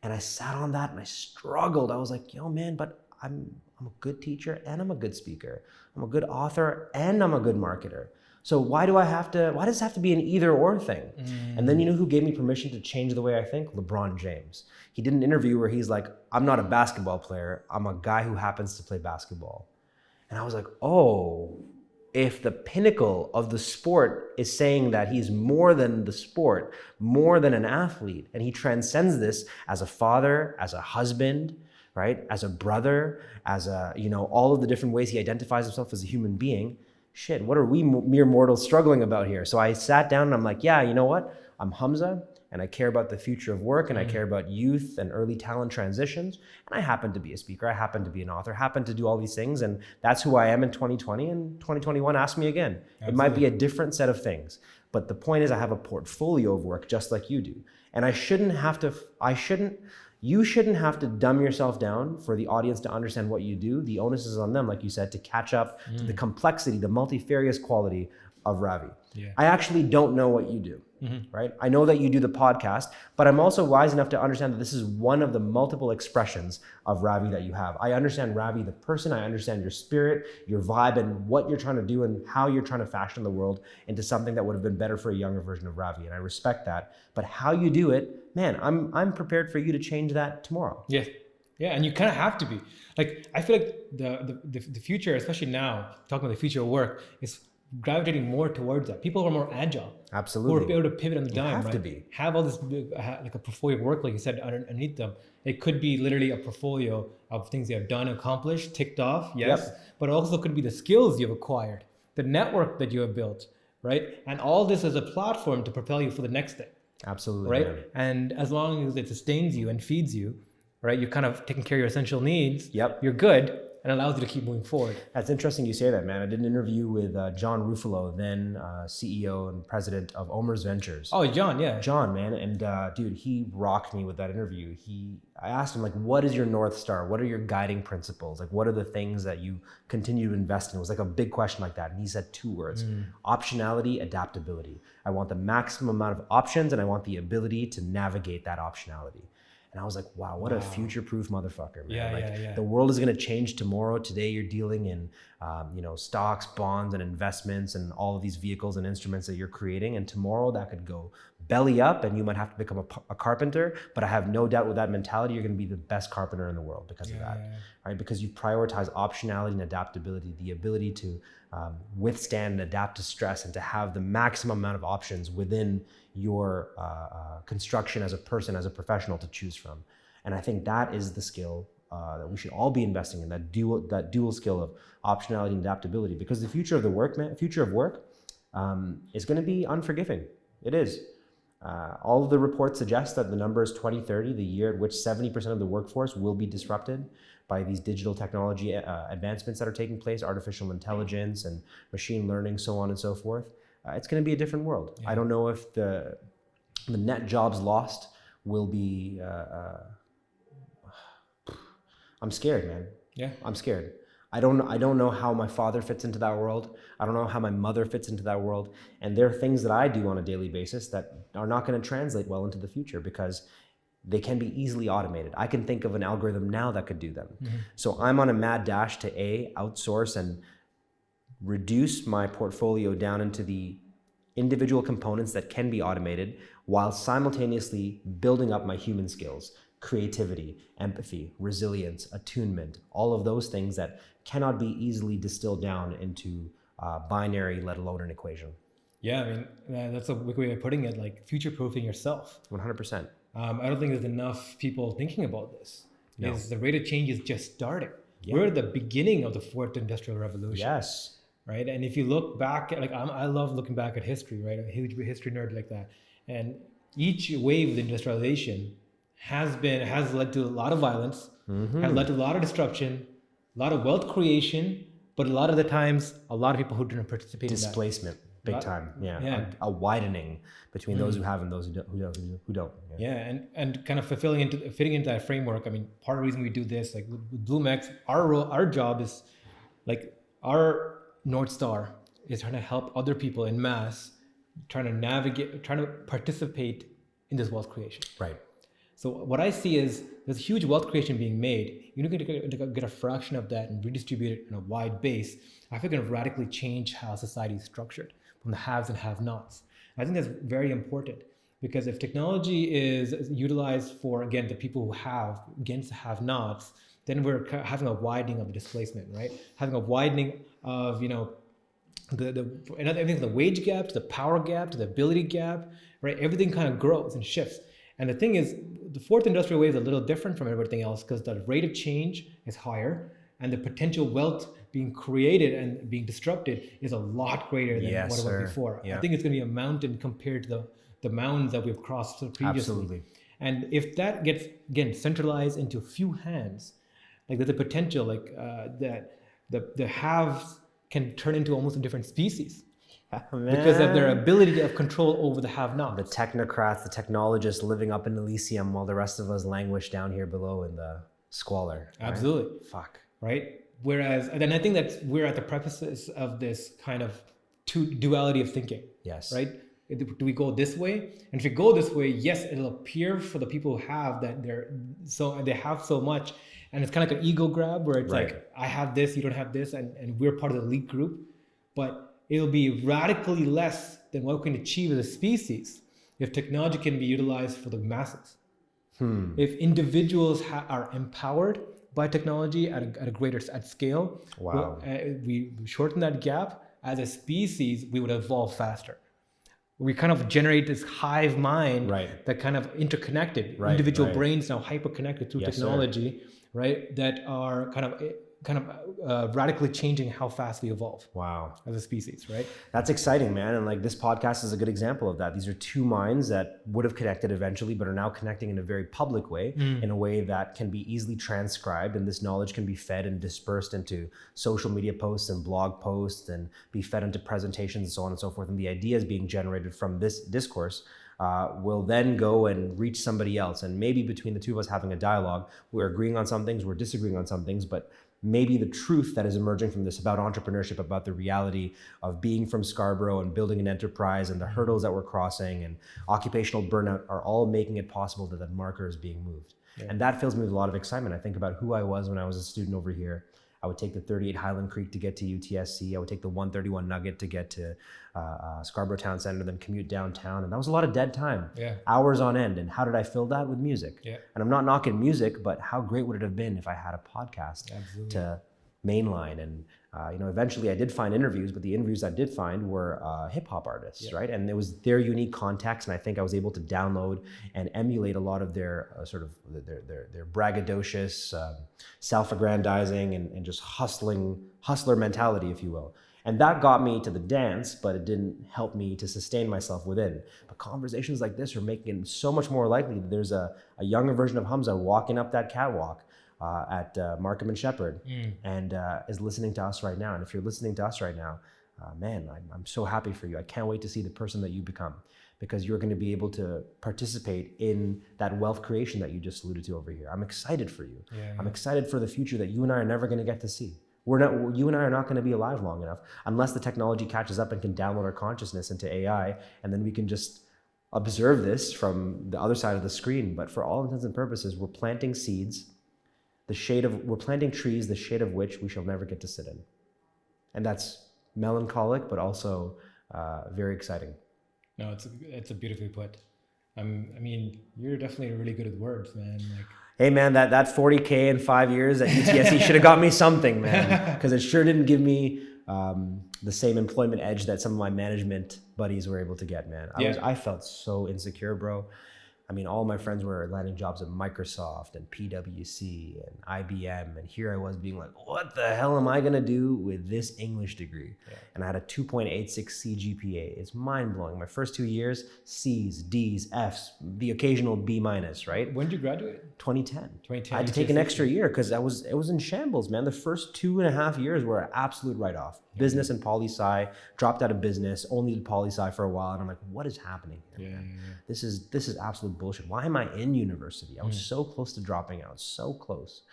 And I sat on that and I struggled. I was like, yo, man, but I'm a good teacher and I'm a good speaker. I'm a good author and I'm a good marketer. So why does it have to be an either or thing? And then you know who gave me permission to change the way I think? LeBron James. He did an interview where he's like, I'm not a basketball player. I'm a guy who happens to play basketball. And I was like, oh, if the pinnacle of the sport is saying that he's more than the sport, more than an athlete, and he transcends this as a father, as a husband, right? As a brother, as a, all of the different ways he identifies himself as a human being. Shit, what are we mere mortals struggling about here? So I sat down and I'm like, yeah, you know what? I'm Hamza and I care about the future of work and I care about youth and early talent transitions. And I happen to be a speaker. I happen to be an author, happen to do all these things. And that's who I am in 2020, and 2021 asked me again. Absolutely. It might be a different set of things. But the point is I have a portfolio of work just like you do. And you shouldn't have to dumb yourself down for the audience to understand what you do. The onus is on them, like you said, to catch up to the complexity, the multifarious quality of Ravi. Yeah. I actually don't know what you do, right? I know that you do the podcast, but I'm also wise enough to understand that this is one of the multiple expressions of Ravi that you have. I understand Ravi, the person, I understand your spirit, your vibe, and what you're trying to do and how you're trying to fashion the world into something that would have been better for a younger version of Ravi, and I respect that. But how you do it, man, I'm prepared for you to change that tomorrow. Yeah, and you kind of have to be. Like, I feel like the future, especially now, talking about the future of work, is gravitating more towards that. People who are more agile. Absolutely. Who are able to pivot on the dime, have right? to be. Have all this, like a portfolio of work, like you said, underneath them. It could be literally a portfolio of things you have done, accomplished, ticked off, yes. But it also could be the skills you've acquired, the network that you have built, right? And all this as a platform to propel you for the next thing. Absolutely. Right? Man. And as long as it sustains you and feeds you, right? You're kind of taking care of your essential needs. Yep. You're good. And allows you to keep moving forward. That's interesting you say that, man. I did an interview with John Ruffalo, then CEO and president of Omer's Ventures. Oh, John, yeah. John, man. And dude, he rocked me with that interview. I asked him, like, what is your North Star? What are your guiding principles? Like, what are the things that you continue to invest in? It was like a big question like that. And he said 2 words, optionality, adaptability. I want the maximum amount of options and I want the ability to navigate that optionality. And I was like, wow, what a future-proof motherfucker, man. Yeah. The world is going to change tomorrow. Today you're dealing in, stocks, bonds, and investments and all of these vehicles and instruments that you're creating. And tomorrow that could go belly up and you might have to become a carpenter. But I have no doubt with that mentality, you're going to be the best carpenter in the world because of that, right? Because you prioritize optionality and adaptability, the ability to withstand and adapt to stress and to have the maximum amount of options within your construction as a person, as a professional to choose from. And I think that is the skill that we should all be investing in, that dual skill of optionality and adaptability, because the future of work is going to be unforgiving. It is. All of the reports suggest that the number is 2030, the year at which 70% of the workforce will be disrupted by these digital technology advancements that are taking place, artificial intelligence and machine learning, so on and so forth. It's going to be a different world. Yeah. I don't know if the net jobs lost will be. I'm scared, man. Yeah, I'm scared. I don't know how my father fits into that world. I don't know how my mother fits into that world. And there are things that I do on a daily basis that are not going to translate well into the future because they can be easily automated. I can think of an algorithm now that could do them. So I'm on a mad dash to outsource and reduce my portfolio down into the individual components that can be automated while simultaneously building up my human skills, creativity, empathy, resilience, attunement, all of those things that cannot be easily distilled down into binary, let alone an equation. Yeah, I mean, that's a good way of putting it, like future-proofing yourself. 100%. I don't think there's enough people thinking about this. No. The rate of change is just starting. Yeah. We're at the beginning of the 4th Industrial Revolution. Yes. Right? And if you look back, I love looking back at history, right? I'm a huge history nerd like that. And each wave of industrialization has led to a lot of violence, has led to a lot of disruption, a lot of wealth creation, but a lot of the times, a lot of people who didn't participate in that. Displacement, big time. Yeah. A widening between those who have and those who don't. Yeah, and kind of fitting into that framework. I mean, part of the reason we do this, like with BloomX, our job is, like, our North Star is trying to help other people in mass, trying to participate in this wealth creation. Right. So what I see is there's huge wealth creation being made. You're going to get a fraction of that and redistribute it on a wide base. I think it's going to radically change how society is structured from the haves and have-nots. I think that's very important because if technology is utilized for, again, the people who have against the have-nots, then we're having a widening of the displacement, right? Having a widening of, everything from the wage gap to the power gap to the ability gap, right? Everything kind of grows and shifts. And the thing is, the fourth industrial wave is a little different from everything else because the rate of change is higher and the potential wealth being created and being disrupted is a lot greater than what it was before. Yeah. I think it's going to be a mountain compared to the mountains that we've crossed previously. Absolutely. And if that gets, again, centralized into a few hands, like there's a potential that the haves can turn into almost a different species. Because of their ability of control over the have-nots. The technocrats, the technologists living up in Elysium while the rest of us languish down here below in the squalor. Absolutely. Right? Fuck. Right? Whereas, and I think that we're at the precipice of this kind of duality of thinking. Yes. Right? Do we go this way? And if we go this way, yes, it'll appear for the people who have that they have so much. And it's kind of like an ego grab where it's like, I have this, you don't have this, and we're part of the elite group. But it'll be radically less than what we can achieve as a species if technology can be utilized for the masses. If individuals are empowered by technology at a greater scale, we shorten that gap. As a species, we would evolve faster. We kind of generate this hive mind that kind of interconnected. Individual brains now hyper-connected through technology, right? That are kind of radically changing how fast we evolve. Wow. As a species, right? That's exciting, man. And like this podcast is a good example of that. These are two minds that would have connected eventually, but are now connecting in a very public way, in a way that can be easily transcribed. And this knowledge can be fed and dispersed into social media posts and blog posts and be fed into presentations and so on and so forth. And the ideas being generated from this discourse will then go and reach somebody else. And maybe between the two of us having a dialogue, we're agreeing on some things, we're disagreeing on some things, but maybe the truth that is emerging from this about entrepreneurship, about the reality of being from Scarborough and building an enterprise and the hurdles that we're crossing and occupational burnout are all making it possible that that marker is being moved. And that fills me with a lot of excitement. I think about who I was when I was a student over here. I would take the 38 Highland Creek to get to UTSC. I would take the 131 Nugget to get to Scarborough Town Center, then commute downtown. And that was a lot of dead time, hours on end. And how did I fill that? With music. And I'm not knocking music, but how great would it have been if I had a podcast to mainline? And eventually I did find interviews, but the interviews I did find were hip hop artists, right? And it was their unique context. And I think I was able to download and emulate a lot of their their braggadocious, self-aggrandizing and just hustler mentality, if you will. And that got me to the dance, but it didn't help me to sustain myself within. But conversations like this are making it so much more likely that there's a younger version of Hamza walking up that catwalk at Markham and Shepherd and is listening to us right now. And if you're listening to us right now, man, I'm so happy for you. I can't wait to see the person that you become, because you're going to be able to participate in that wealth creation that you just alluded to over here. I'm excited for you. I'm excited for the future that you and I are never going to get to see. You and I are not going to be alive long enough unless the technology catches up and can download our consciousness into AI, and then we can just observe this from the other side of the screen. But for all intents and purposes, we're planting seeds, we're planting trees, the shade of which we shall never get to sit in. And that's melancholic, but also very exciting. No, it's a beautifully put. I mean, you're definitely really good at words, man. Hey man, that 40K in 5 years at UTSC should have got me something, man, because it sure didn't give me the same employment edge that some of my management buddies were able to get, man. I felt so insecure, bro. I mean, all my friends were landing jobs at Microsoft and PwC and IBM, and here I was being like, what the hell am I gonna do with this English degree? And I had a 2.86 CGPA. It's mind-blowing. My first 2 years, C's, D's, F's, the occasional B-, right? When did you graduate? 2010. I had to take an extra year because it was in shambles, man. The first 2.5 years were an absolute write-off. Business and poli-sci, dropped out of business, only did poli-sci for a while, and I'm like, what is happening here, man? This is absolute bullshit. Why am I in university? I was so close to dropping out, so close.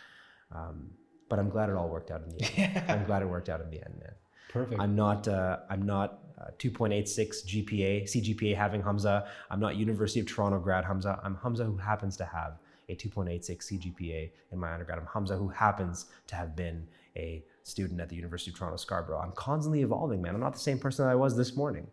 But I'm glad it all worked out in the end. I'm glad it worked out in the end, man. Perfect. I'm not 2.86 CGPA having Hamza. I'm not University of Toronto grad Hamza. I'm Hamza who happens to have a 2.86 CGPA in my undergrad. I'm Hamza who happens to have been a student at the University of Toronto Scarborough. I'm constantly evolving, man. I'm not the same person that I was this morning.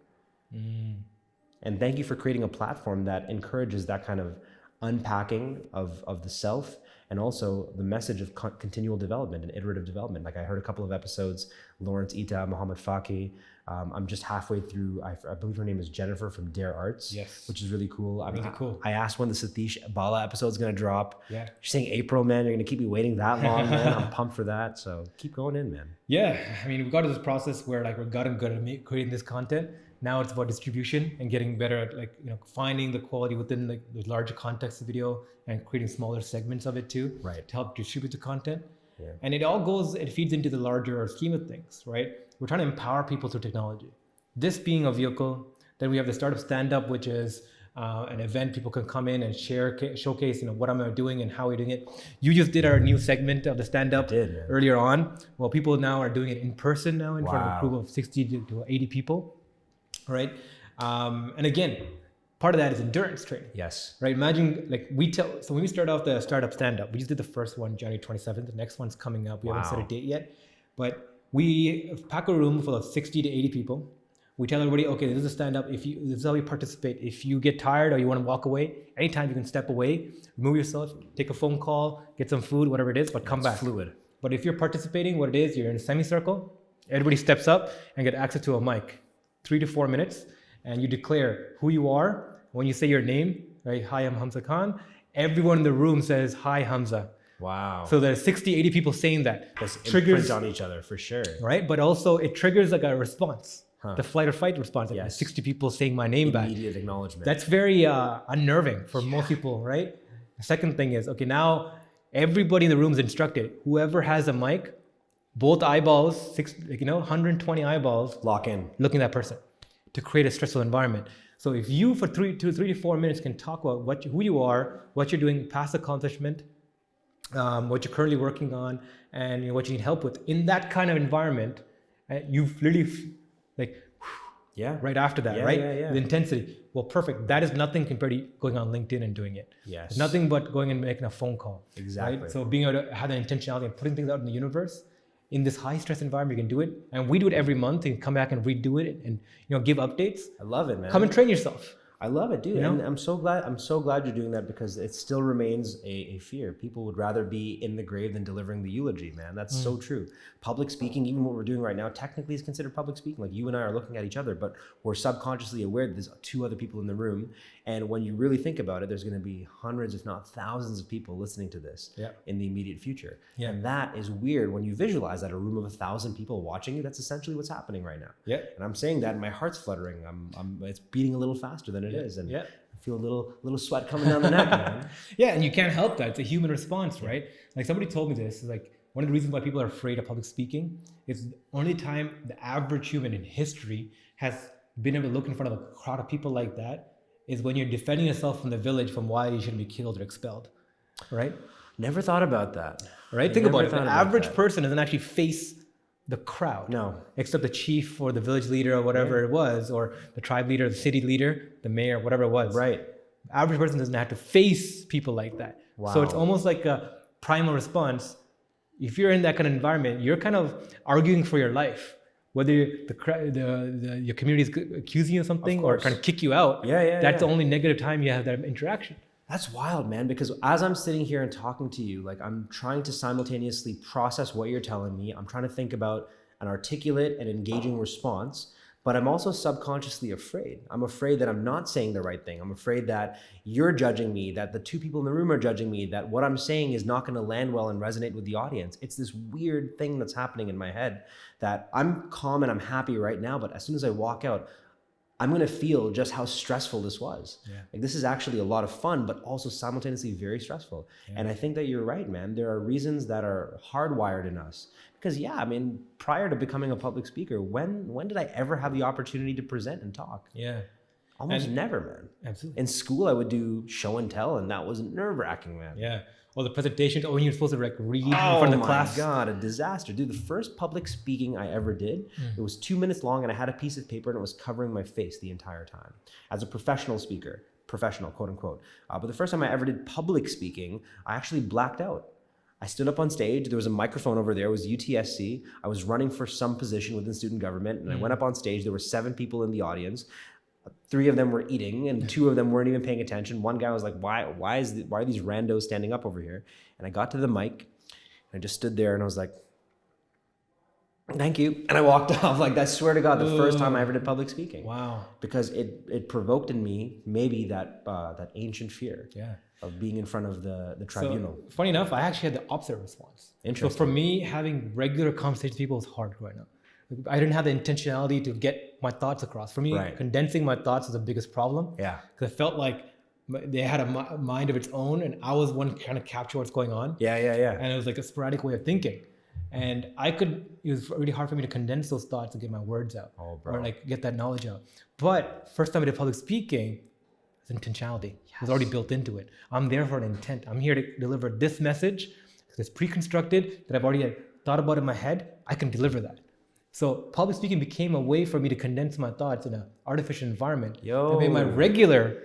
And thank you for creating a platform that encourages that kind of unpacking of the self and also the message of continual development and iterative development. Like I heard a couple of episodes, Lawrence Ita, Muhammad Faki. I'm just halfway through. I believe her name is Jennifer from Dare Arts, yes, which is really cool. Really cool. I asked when the Satish Bala episode is going to drop. Yeah. She's saying April, man. You're going to keep me waiting that long, man. I'm pumped for that. So keep going in, man. Yeah. I mean, we got to this process where like we're gotten good at creating this content. Now it's about distribution and getting better at like, finding the quality within the larger context of video and creating smaller segments of it too. Right. To help distribute the content. Yeah. And it feeds into the larger scheme of things, right? We're trying to empower people through technology. This being a vehicle, then we have the Startup Stand-Up, which is an event people can come in and showcase, what I'm doing and how we're doing it. You just did our new segment of the stand-up earlier on. Well, people now are doing it in person now in front of a group of 60 to 80 people, right? And again, part of that is endurance training. Yes. Right. Imagine so when we start off the Startup Stand-Up, we just did the first one January 27th. The next one's coming up. We haven't set a date yet, but we pack a room full of 60 to 80 people. We tell everybody, okay, this is a stand-up. This is how you participate. If you get tired or you want to walk away, anytime you can step away, remove yourself, take a phone call, get some food, whatever it is, but come back. Fluid. But if you're participating, what it is, you're in a semicircle, everybody steps up and get access to a mic, 3 to 4 minutes, and you declare who you are. When you say your name, right? Hi, I'm Hamza Khan. Everyone in the room says, hi, Hamza. Wow. So there's 60, 80 people saying that. This triggers on each other for sure. Right? But also it triggers like a response. Huh. The flight or fight response, like 60 people saying my name back. Immediate acknowledgement. That's very unnerving for most people, right? The second thing is, okay, now everybody in the room is instructed. Whoever has a mic, both eyeballs, 120 eyeballs, lock in, looking at that person to create a stressful environment. So if you for 3 to 4 minutes can talk about who you are, what you're doing, past accomplishment, what you're currently working on, and what you need help with in that kind of environment, you've really right after that, right? The intensity. Well, perfect. That is nothing compared to going on LinkedIn and doing it. Yes. It's nothing but going and making a phone call. Exactly. Right? So being able to have the intentionality and putting things out in the universe, in this high stress environment, you can do it. And we do it every month. You can come back and redo it and give updates. I love it, man. Come and train yourself. I love it, dude. And I'm so glad you're doing that, because it still remains a fear. People would rather be in the grave than delivering the eulogy, man. That's so true. Public speaking, even what we're doing right now, technically is considered public speaking. Like you and I are looking at each other, but we're subconsciously aware that there's 2 other people in the room. And when you really think about it, there's going to be hundreds, if not thousands of people listening to this in the immediate future. Yeah. And that is weird when you visualize that a room of 1,000 people watching you. That's essentially what's happening right now. Yeah. And I'm saying that and my heart's fluttering. It's beating a little faster than it is. And I feel a little sweat coming down the neck, man. Yeah, and you can't help that. It's a human response, right? Like somebody told me this, like one of the reasons why people are afraid of public speaking is the only time the average human in history has been able to look in front of a crowd of people like that is when you're defending yourself from the village from why you shouldn't be killed or expelled, right? Never thought about that. Right? Think about it. The average person doesn't actually face the crowd. No. Except the chief or the village leader or whatever it was, or the tribe leader, the city leader, the mayor, whatever it was. Right. The average person doesn't have to face people like that. Wow. So it's almost like a primal response. If you're in that kind of environment, you're kind of arguing for your life. Whether your community is accusing you of something or trying to kick you out, that's the only negative time you have that interaction. That's wild, man, because as I'm sitting here and talking to you, like I'm trying to simultaneously process what you're telling me. I'm trying to think about an articulate and engaging response, but I'm also subconsciously afraid. I'm afraid that I'm not saying the right thing. I'm afraid that you're judging me, that the 2 people in the room are judging me, that what I'm saying is not going to land well and resonate with the audience. It's this weird thing that's happening in my head that I'm calm and I'm happy right now, but as soon as I walk out, I'm going to feel just how stressful this was. Yeah. Like this is actually a lot of fun, but also simultaneously very stressful. Yeah. And I think that you're right, man. There are reasons that are hardwired in us. Because prior to becoming a public speaker, when did I ever have the opportunity to present and talk? Yeah. Almost never, man. Absolutely. In school, I would do show and tell, and that was nerve-wracking, man. Yeah. Well, the presentations, when you're supposed to read in front of the class. Oh my God, a disaster. Dude, the first public speaking I ever did, it was 2 minutes long and I had a piece of paper and it was covering my face the entire time. As a professional speaker, professional, quote unquote. But the first time I ever did public speaking, I actually blacked out. I stood up on stage, there was a microphone over there, it was UTSC. I was running for some position within student government and I went up on stage, there were 7 people in the audience. 3 of them were eating and 2 of them weren't even paying attention. One guy was like, why are these randos standing up over here? And I got to the mic and I just stood there and I was like, thank you. And I walked off. Like, I swear to God, the first time I ever did public speaking. Wow. Because it provoked in me maybe that ancient fear of being in front of the tribunal. So, funny enough, I actually had the opposite response. Interesting. So for me, having regular conversations with people was hard growing up. I didn't have the intentionality to get my thoughts across. For me, condensing my thoughts was the biggest problem. Yeah. Because I felt like they had a mind of its own and I was one trying to capture what's going on. Yeah. And it was like a sporadic way of thinking. And it was really hard for me to condense those thoughts and get my words out or like get that knowledge out. But first time I did public speaking, it's intentionality. It was already built into it. I'm there for an intent. I'm here to deliver this message because it's pre-constructed that I've already thought about in my head. I can deliver that. So public speaking became a way for me to condense my thoughts in an artificial environment that made my regular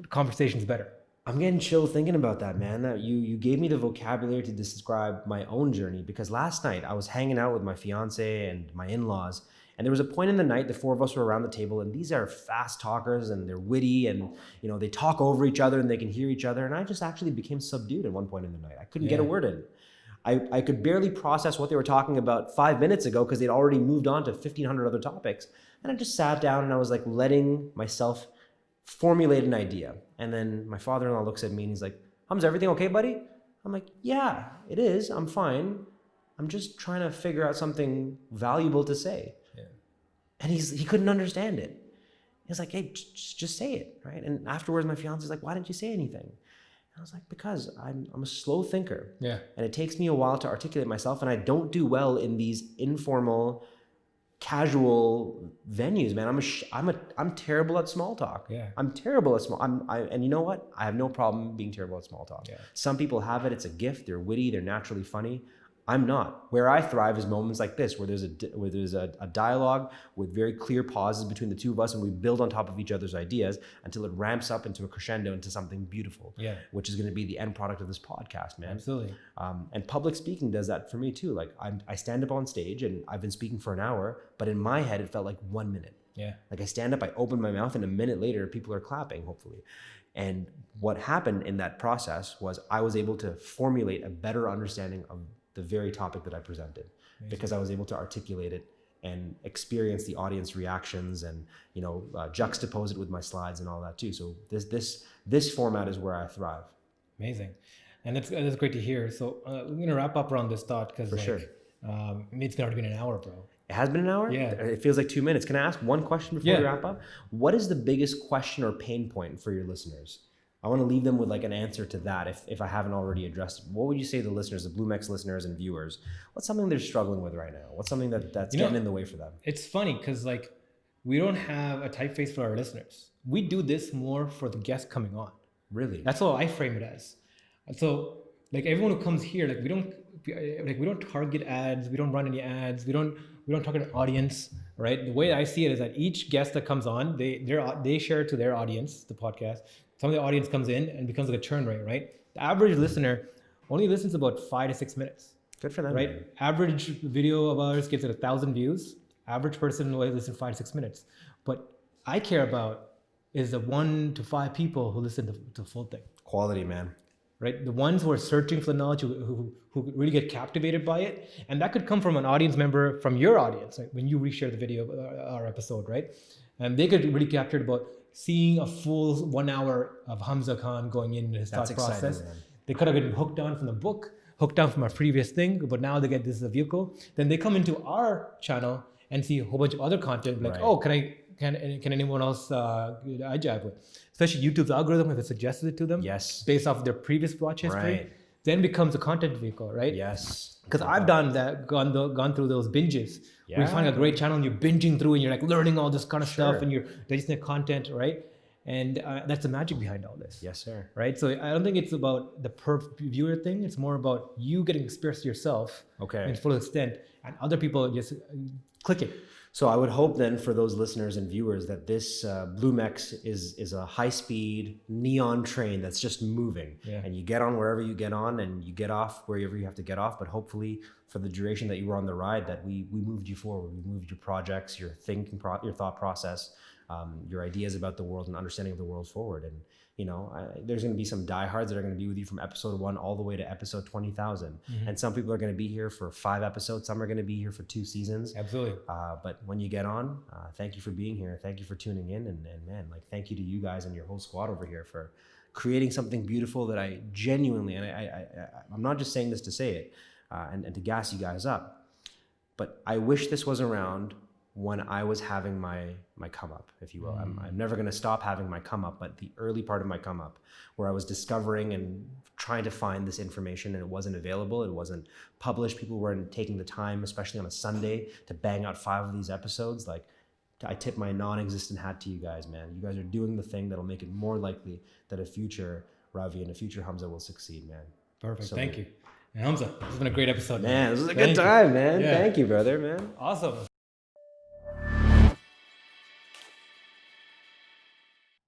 conversations better. I'm getting chills thinking about that, man. That you gave me the vocabulary to describe my own journey, because last night I was hanging out with my fiance and my in-laws, and there was a point in the night, the 4 of us were around the table, and these are fast talkers and they're witty and they talk over each other and they can hear each other, and I just actually became subdued at one point in the night. I couldn't get a word in. I could barely process what they were talking about 5 minutes ago because they'd already moved on to 1,500 other topics. And I just sat down and I was like letting myself formulate an idea. And then my father-in-law looks at me and he's like, Hamza, everything okay, buddy? I'm like, yeah, it is. I'm fine. I'm just trying to figure out something valuable to say. Yeah. And he couldn't understand it. He's like, hey, just say it, right? And afterwards, my fiance's like, why didn't you say anything? I was like, because I'm a slow thinker. Yeah. And it takes me a while to articulate myself, and I don't do well in these informal, casual venues, man. I'm terrible at small talk. Yeah. I'm terrible at and you know what? I have no problem being terrible at small talk. Yeah. Some people have it. It's a gift. They're witty. They're naturally funny. I'm not. Where I thrive is moments like this, where there's a dialogue with very clear pauses between the two of us, and we build on top of each other's ideas until it ramps up into a crescendo, into something beautiful. Yeah. Which is going to be the end product of this podcast, man. Absolutely. And public speaking does that for me too. Like I stand up on stage and I've been speaking for an hour, but in my head it felt like 1 minute. Yeah. Like I stand up, I open my mouth, and a minute later people are clapping, hopefully. And what happened in that process was I was able to formulate a better understanding of the very topic that I presented. Amazing. Because I was able to articulate it and experience the audience reactions and juxtapose it with my slides and all that too. So this format is where I thrive. Amazing, and that's great to hear. So we're gonna wrap up around this thought because it's already been an hour, bro. It has been an hour? Yeah. It feels like 2 minutes. Can I ask one question before we wrap up? What is the biggest question or pain point for your listeners? I want to leave them with like an answer to that if I haven't already addressed it. What would you say to the listeners, the BloomX listeners and viewers? What's something they're struggling with right now? What's something that's getting in the way for them? It's funny because like we don't have a typeface for our listeners. We do this more for the guests coming on. Really? That's how I frame it as. And so like everyone who comes here, like we don't target ads, we don't run any ads, we don't target an audience, right? The way I see it is that each guest that comes on, they share it to their audience, the podcast. Some of the audience comes in and becomes like a churn rate, right? The average listener only listens about 5 to 6 minutes. Good for them. Right? Man. Average video of ours gets 1,000 views. Average person will listen 5 to 6 minutes. But I care about is the 1 to 5 people who listen to the full thing. Quality, man. Right? The ones who are searching for the knowledge, who really get captivated by it. And that could come from an audience member from your audience, right? When you reshare the video, our episode, right? And they could really capture it about seeing a full 1 hour of Hamza Khan going into his thought process. Man. They could have been hooked on from the book, hooked on from our previous thing, but now they get this as a vehicle. Then they come into our channel and see a whole bunch of other content, like, oh, can anyone else I jive with? Especially YouTube's algorithm, if it suggests it to them, based off of their previous watch history, then becomes a content vehicle, right? Yes. Because I've done that, gone through those binges. Yeah. Where you find a great channel and you're binging through and you're like learning all this kind of stuff and you're digesting the content, right? And that's the magic behind all this. Yes, sir. Right? So I don't think it's about the per viewer thing. It's more about you getting experience yourself in full extent and other people just clicking. So I would hope then for those listeners and viewers that this BloomX is a high-speed neon train that's just moving. Yeah. And you get on wherever you get on and you get off wherever you have to get off. But hopefully for the duration that you were on the ride, that we moved you forward. We moved your projects, your thinking, your thought process your ideas about the world and understanding of the world forward. And there's going to be some diehards that are going to be with you from episode 1 all the way to episode 20,000. And some people are going to be here for 5 episodes. Some are going to be here for 2 seasons. Absolutely. But when you get on, thank you for being here. Thank you for tuning in. And man, like, thank you to you guys and your whole squad over here for creating something beautiful that I genuinely, and I'm not just saying this to say it and to gas you guys up, but I wish this was around when I was having my come up, if you will. I'm never going to stop having my come up, but the early part of my come up, where I was discovering and trying to find this information and it wasn't available, it wasn't published, people weren't taking the time, especially on a Sunday, to bang out 5 of these episodes. Like, I tip my non-existent hat to you guys, man. You guys are doing the thing that'll make it more likely that a future Ravi and a future Hamza will succeed, man. Perfect. So thank you. And Hamza, this has been a great episode. Man, this was a good time, man. Yeah. Thank you, brother, man. Awesome.